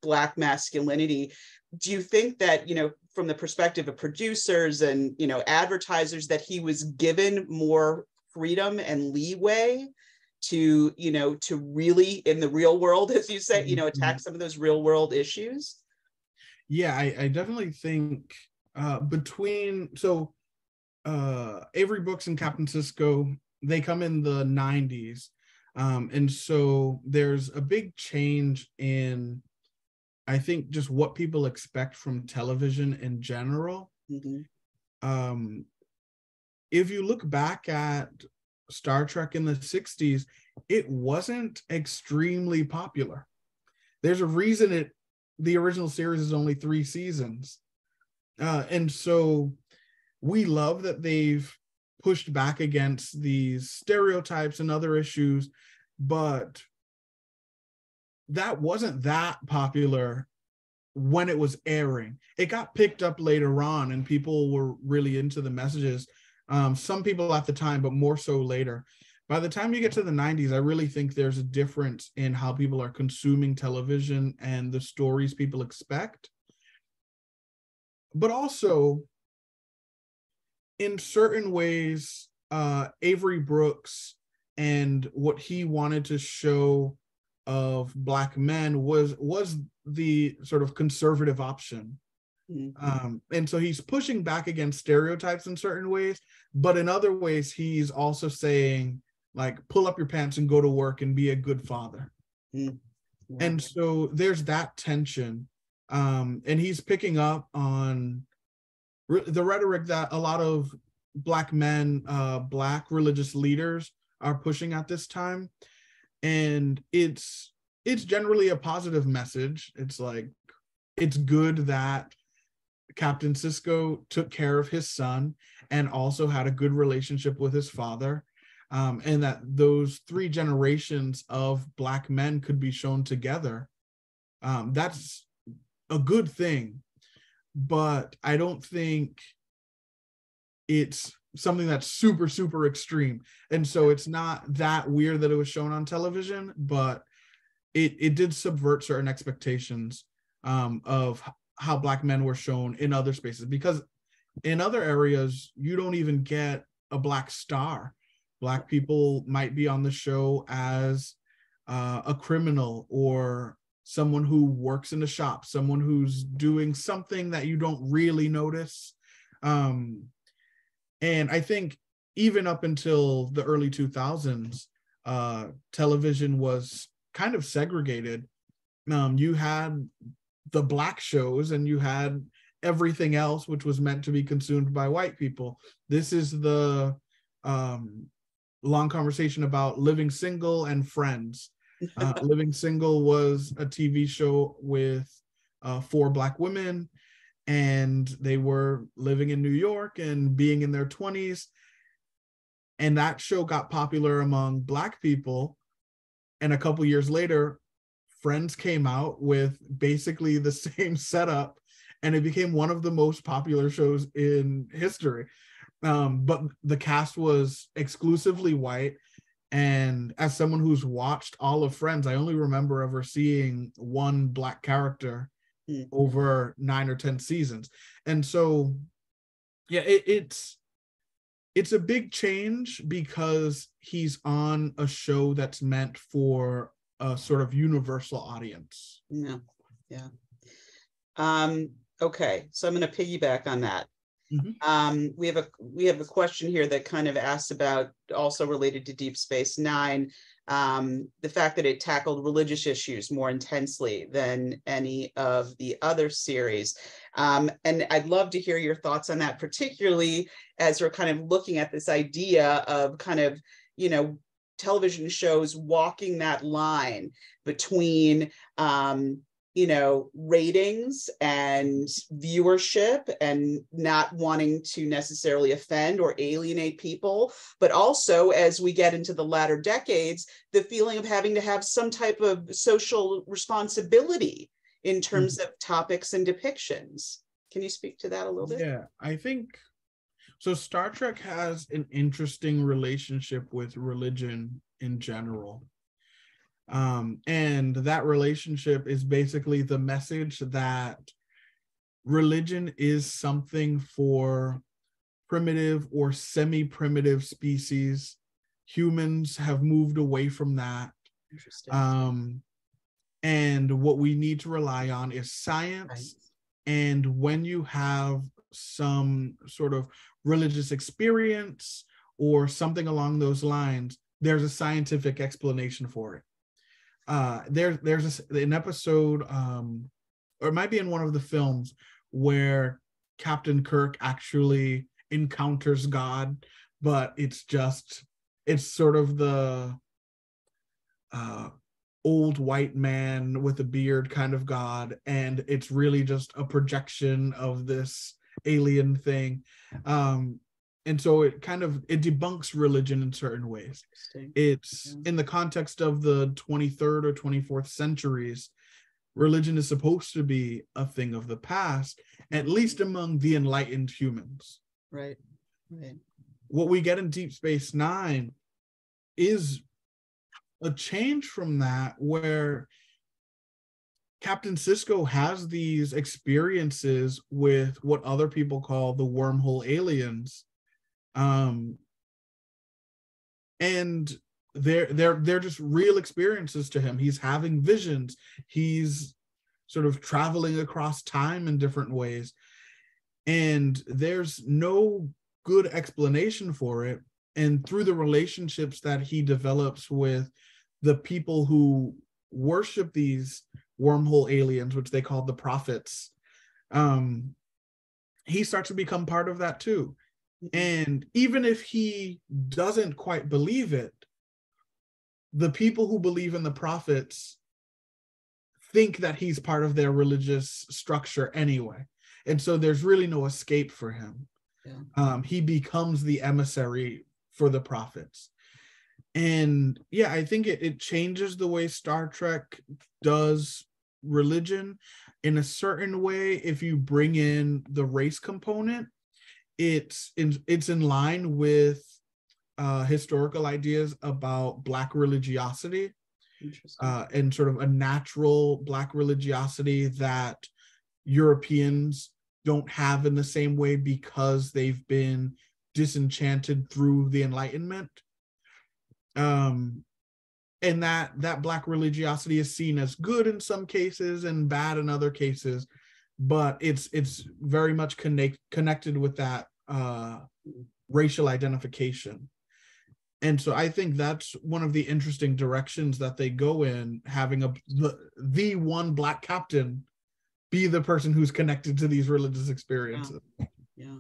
Black masculinity? Do you think that, from the perspective of producers and, advertisers, that he was given more freedom and leeway to, to really, in the real world, as you say, attack some of those real world issues? Yeah, I definitely think Avery Brooks and Captain Sisko, they come in the 90s. And so there's a big change in, I think, just what people expect from television in general. Mm-hmm. If you look back at Star Trek in the 60s, it wasn't extremely popular. There's a reason the original series is only 3 seasons. And so we love that they've pushed back against these stereotypes and other issues, but that wasn't that popular when it was airing. It got picked up later on and people were really into the messages. Some people at the time, but more so later. By the time you get to the 90s, I really think there's a difference in how people are consuming television and the stories people expect. But also, in certain ways, Avery Brooks and what he wanted to show of Black men was the sort of conservative option. Mm-hmm. And so he's pushing back against stereotypes in certain ways, but in other ways, he's also saying, like, pull up your pants and go to work and be a good father. Mm-hmm. And so there's that tension. And he's picking up on the rhetoric that a lot of Black men, Black religious leaders are pushing at this time. And it's generally a positive message. It's like, it's good that Captain Sisko took care of his son and also had a good relationship with his father, and that those 3 generations of Black men could be shown together. That's a good thing, but I don't think it's something that's super, super extreme. And so it's not that weird that it was shown on television, but it did subvert certain expectations of how Black men were shown in other spaces, because in other areas, you don't even get a Black star. Black people might be on the show as a criminal or someone who works in the shop, someone who's doing something that you don't really notice. And I think even up until the early 2000s, television was kind of segregated. You had the Black shows and you had everything else, which was meant to be consumed by white people. This is the long conversation about Living Single and Friends. Living Single was a TV show with 4 Black women, and they were living in New York and being in their 20s. And that show got popular among Black people. And a couple years later, Friends came out with basically the same setup, and it became one of the most popular shows in history. But the cast was exclusively white. And as someone who's watched all of Friends, I only remember ever seeing one Black character over 9 or 10 seasons. And so, yeah, it's a big change because he's on a show that's meant for a sort of universal audience. Yeah. Okay, so I'm going to piggyback on that. Mm-hmm. We have a question here that kind of asks about, also related to Deep Space Nine, the fact that it tackled religious issues more intensely than any of the other series. And I'd love to hear your thoughts on that, particularly as we're kind of looking at this idea of kind of, television shows walking that line between, ratings and viewership and not wanting to necessarily offend or alienate people, but also, as we get into the latter decades, the feeling of having to have some type of social responsibility in terms of topics and depictions. Can you speak to that a little bit? Yeah, I think so. Star Trek has an interesting relationship with religion in general. And that relationship is basically the message that religion is something for primitive or semi-primitive species. Humans have moved away from that. Interesting. And what we need to rely on is science. Right. And when you have some sort of religious experience or something along those lines, there's a scientific explanation for it. There's an episode, or it might be in one of the films, where Captain Kirk actually encounters God, but it's sort of the old white man with a beard kind of God, and it's really just a projection of this alien thing. And so it debunks religion in certain ways. It's in the context of the 23rd or 24th centuries, religion is supposed to be a thing of the past, at least among the enlightened humans. Right. What we get in Deep Space Nine is a change from that, where Captain Sisko has these experiences with what other people call the wormhole aliens. And they're just real experiences to him. He's having visions. He's sort of traveling across time in different ways. And there's no good explanation for it. And through the relationships that he develops with the people who worship these wormhole aliens, which they called the prophets, he starts to become part of that too. And even if he doesn't quite believe it, the people who believe in the prophets think that he's part of their religious structure anyway. And so there's really no escape for him. Yeah. He becomes the emissary for the prophets. And yeah, I think it changes the way Star Trek does religion in a certain way. If you bring in the race component, it's in line with historical ideas about Black religiosity, and sort of a natural Black religiosity that Europeans don't have in the same way because they've been disenchanted through the Enlightenment. And that Black religiosity is seen as good in some cases and bad in other cases, but it's very much connected with that racial identification. And so I think that's one of the interesting directions that they go in, having the one Black captain be the person who's connected to these religious experiences. Yeah.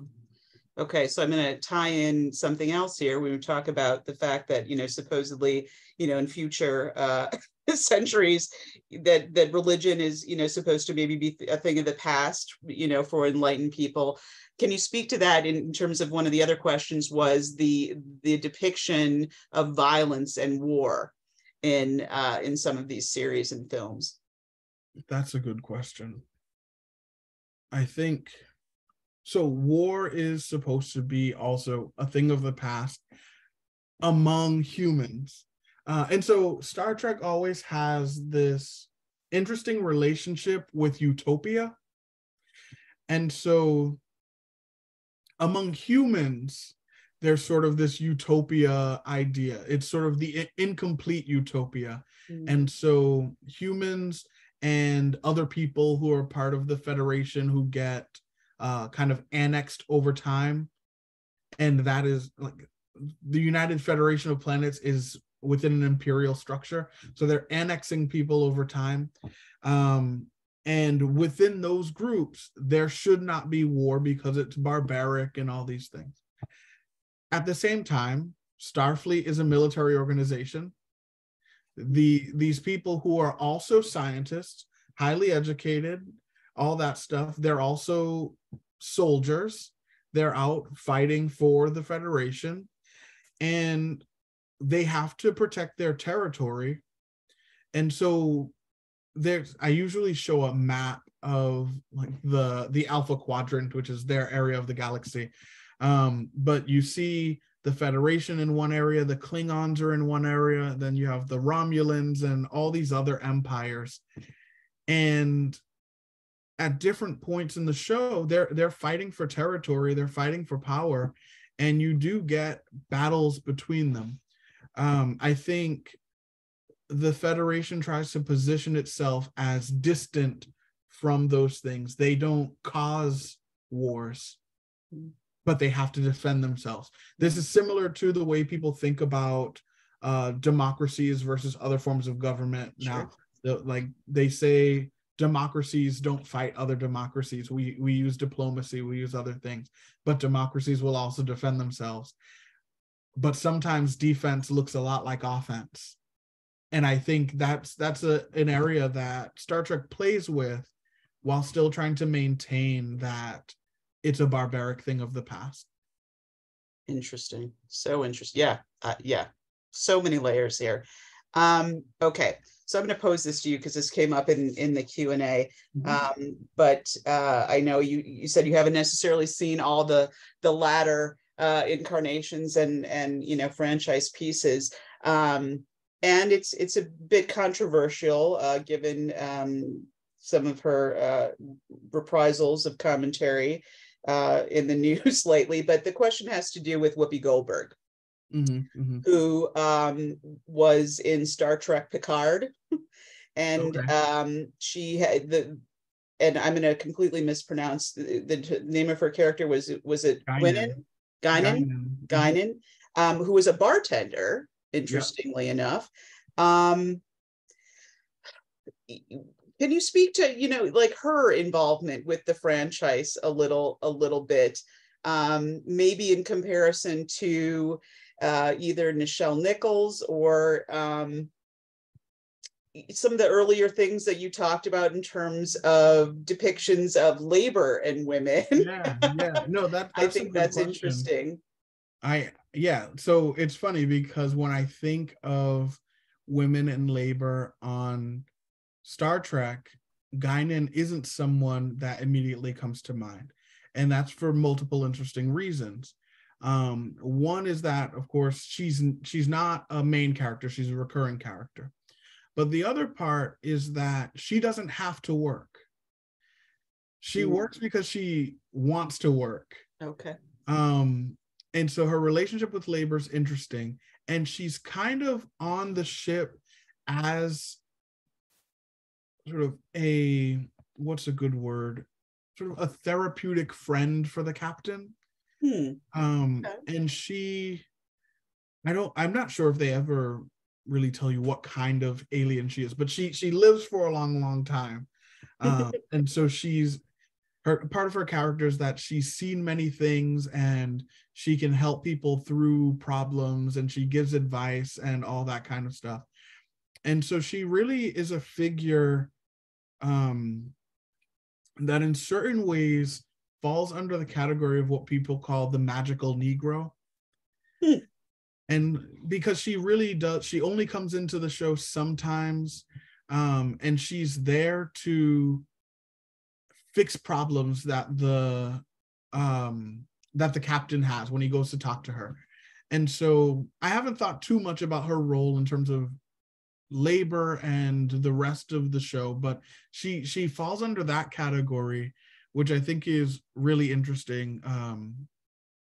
Okay, so I'm going to tie in something else here. We would talk about the fact that, supposedly, in future centuries, that religion is, supposed to maybe be a thing of the past, for enlightened people. Can you speak to that in terms of one of the other questions was the depiction of violence and war in some of these series and films? That's a good question. I think so. War is supposed to be also a thing of the past among humans. And so Star Trek always has this interesting relationship with utopia. And so among humans, there's sort of this utopia idea. It's sort of the incomplete utopia. And so humans and other people who are part of the Federation who get kind of annexed over time. And that is like the United Federation of Planets is within an imperial structure. So they're annexing people over time. And within those groups, there should not be war because it's barbaric and all these things. At the same time, Starfleet is a military organization. These people who are also scientists, highly educated, all that stuff, they're also soldiers. They're out fighting for the Federation, and they have to protect their territory. And so I usually show a map of like the Alpha Quadrant, which is their area of the galaxy. But you see the Federation in one area, the Klingons are in one area, then you have the Romulans and all these other empires. And at different points in the show, they're fighting for territory, they're fighting for power, and you do get battles between them. I think the Federation tries to position itself as distant from those things. They don't cause wars, but they have to defend themselves. This is similar to the way people think about democracies versus other forms of government. Sure. Now, like they say, democracies don't fight other democracies. We use diplomacy, we use other things, but democracies will also defend themselves. But sometimes defense looks a lot like offense. And I think that's an area that Star Trek plays with while still trying to maintain that it's a barbaric thing of the past. Interesting. So interesting. Yeah. So many layers here. Okay. So I'm going to pose this to you because this came up in the Q&A. But I know you said you haven't necessarily seen all the latter incarnations and franchise pieces. And it's a bit controversial given some of her reprisals of commentary in the news lately. But the question has to do with Whoopi Goldberg, who was in Star Trek Picard. And she had and I'm going to completely mispronounce the name of her character. Was it Guinan, who was a bartender, interestingly enough. Can you speak to, like her involvement with the franchise a little bit, maybe in comparison to either Nichelle Nichols or some of the earlier things that you talked about in terms of depictions of labor and women? Yeah. No, I that's a think good that's question. interesting. Yeah, so it's funny because when I think of women in labor on Star Trek, Guinan isn't someone that immediately comes to mind. And that's for multiple interesting reasons. One is that, of course, she's not a main character, she's a recurring character. But the other part is that she doesn't have to work. She works because she wants to work. Okay. And so her relationship with labor is interesting. And she's kind of on the ship as sort of what's a good word? Sort of a therapeutic friend for the captain. Okay. And I'm not sure if they ever really tell you what kind of alien she is, but she lives for a long time. And so part of her character is that she's seen many things and she can help people through problems and she gives advice and all that kind of stuff. And so she really is a figure that in certain ways falls under the category of what people call the magical Negro. And because she really does, she only comes into the show sometimes, and she's there to fix problems that the captain has when he goes to talk to her. And so I haven't thought too much about her role in terms of labor and the rest of the show, but she falls under that category, which I think is really interesting,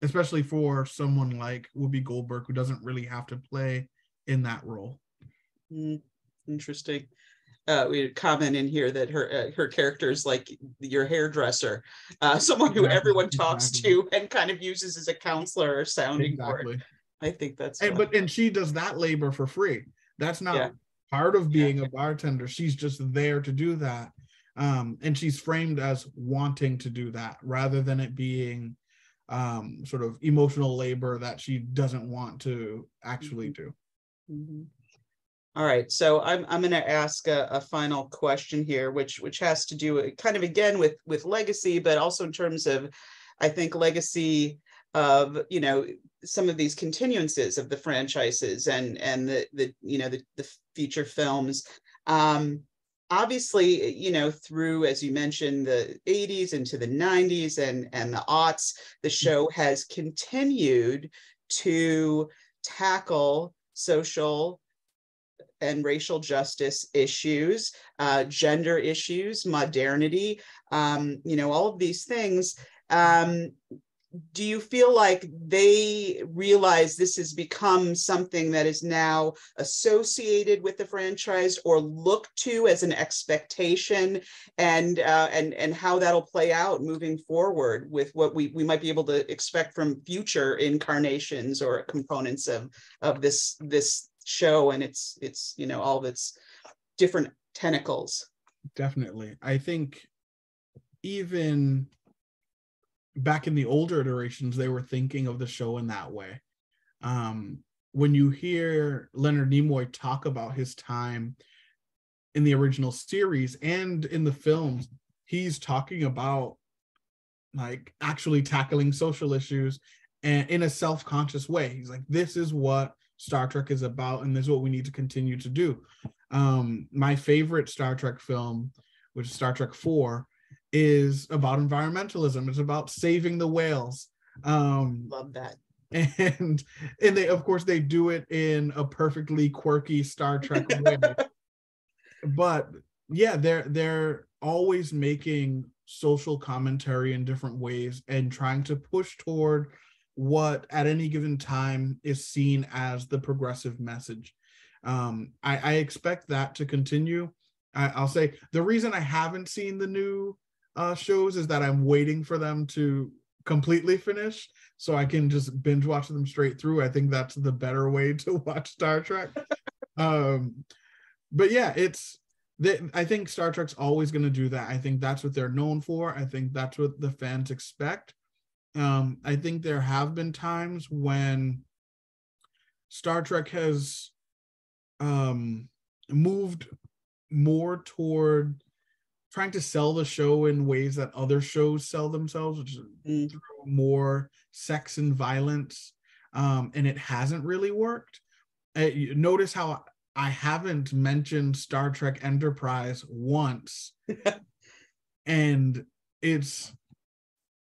especially for someone like Whoopi Goldberg, who doesn't really have to play in that role. Interesting. We had a comment in here that her character is like your hairdresser, someone who everyone talks to and kind of uses as a counselor or sounding board. I think that's and she does that labor for free. That's not part of being a bartender. She's just there to do that. And she's framed as wanting to do that rather than it being sort of emotional labor that she doesn't want to actually do. All right, so I'm going to ask a final question here, which has to do kind of again with legacy, but also in terms of, I think, legacy of some of these continuances of the franchises and the feature films. Obviously, through, as you mentioned, the 80s into the 90s and the aughts, the show has continued to tackle social and racial justice issues, gender issues, modernity, all of these things. Do you feel like they realize this has become something that is now associated with the franchise or looked to as an expectation, and how that'll play out moving forward with what we might be able to expect from future incarnations or components of this show and its all of its different tentacles? Definitely. I think even back in the older iterations, they were thinking of the show in that way. When you hear Leonard Nimoy talk about his time in the original series and in the films, he's talking about like actually tackling social issues and in a self-conscious way. He's like, this is what Star Trek is about, and this is what we need to continue to do. My favorite Star Trek film, which is Star Trek 4, is about environmentalism. It's about saving the whales. Love that. And they, of course, they do it in a perfectly quirky Star Trek way. But yeah, they're always making social commentary in different ways and trying to push toward what at any given time is seen as the progressive message. I expect that to continue. I'll say the reason I haven't seen the new shows is that I'm waiting for them to completely finish so I can just binge watch them straight through. I think that's the better way to watch Star Trek. But yeah, I think Star Trek's always going to do that. I think that's what they're known for. I think that's what the fans expect. I think there have been times when Star Trek has moved more toward trying to sell the show in ways that other shows sell themselves, which is through more sex and violence, and it hasn't really worked. Notice how I haven't mentioned Star Trek Enterprise once, and it's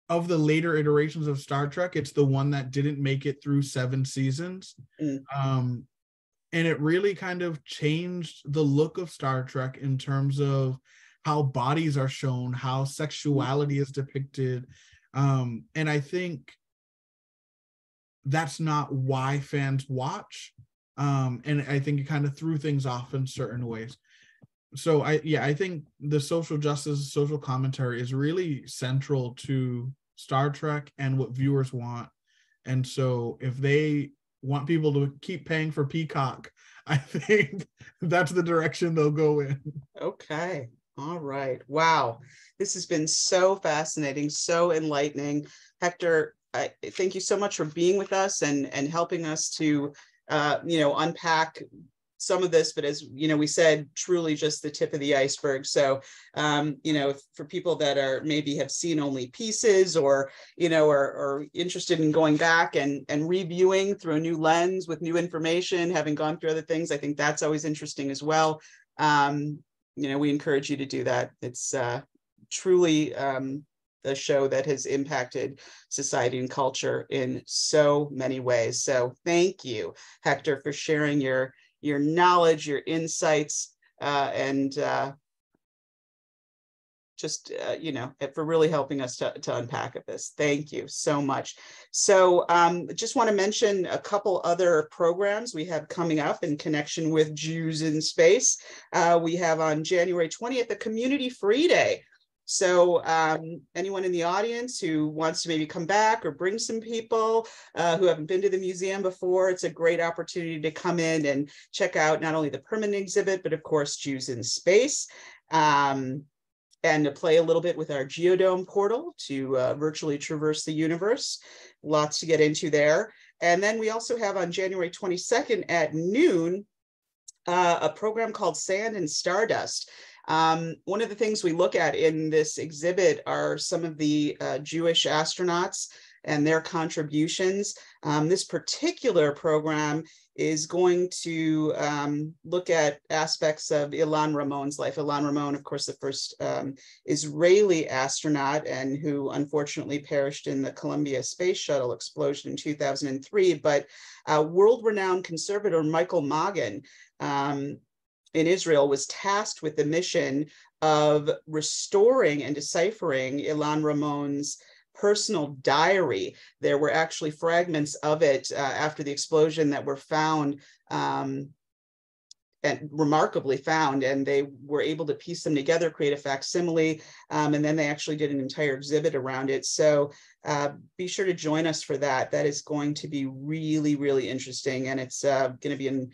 of the later iterations of Star Trek, it's the one that didn't make it through 7 seasons. And it really kind of changed the look of Star Trek in terms of how bodies are shown, how sexuality is depicted. And I think that's not why fans watch. And I think it kind of threw things off in certain ways. So I think the social justice, social commentary is really central to Star Trek and what viewers want. And so if they want people to keep paying for Peacock, I think that's the direction they'll go in. Okay. All right. Wow. This has been so fascinating, so enlightening. Hector, thank you so much for being with us and helping us to, unpack some of this, but as we said, truly just the tip of the iceberg. So, for people that are maybe have seen only pieces or, are interested in going back and reviewing through a new lens with new information, having gone through other things, I think that's always interesting as well. We encourage you to do that. It's truly a show that has impacted society and culture in so many ways. So thank you, Hector, for sharing your knowledge, your insights, and for really helping us to unpack this. Thank you so much. So just want to mention a couple other programs we have coming up in connection with Jews in Space. We have on January 20th, a Community Free Day. So anyone in the audience who wants to maybe come back or bring some people who haven't been to the museum before, it's a great opportunity to come in and check out not only the permanent exhibit, but of course, Jews in Space. And to play a little bit with our Geodome portal to virtually traverse the universe. Lots to get into there. And then we also have on January 22nd at noon, a program called Sand and Stardust. One of the things we look at in this exhibit are some of the Jewish astronauts and their contributions. This particular program is going to look at aspects of Ilan Ramon's life. Ilan Ramon, of course, the first Israeli astronaut and who unfortunately perished in the Columbia Space Shuttle explosion in 2003, but world-renowned conservator Michael Magen in Israel was tasked with the mission of restoring and deciphering Ilan Ramon's personal diary. There were actually fragments of it after the explosion that were found and remarkably found, and they were able to piece them together, create a facsimile, and then they actually did an entire exhibit around it. So be sure to join us for that. That is going to be really, really interesting, and it's going to be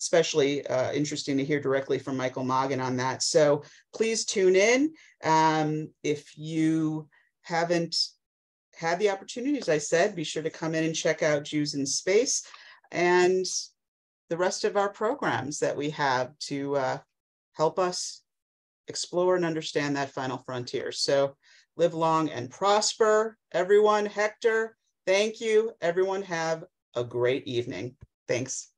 especially interesting to hear directly from Michael Magen on that. So please tune in. If you haven't had the opportunity, as I said, be sure to come in and check out Jews in Space and the rest of our programs that we have to help us explore and understand that final frontier. So live long and prosper, everyone. Hector, thank you. Everyone have a great evening. Thanks.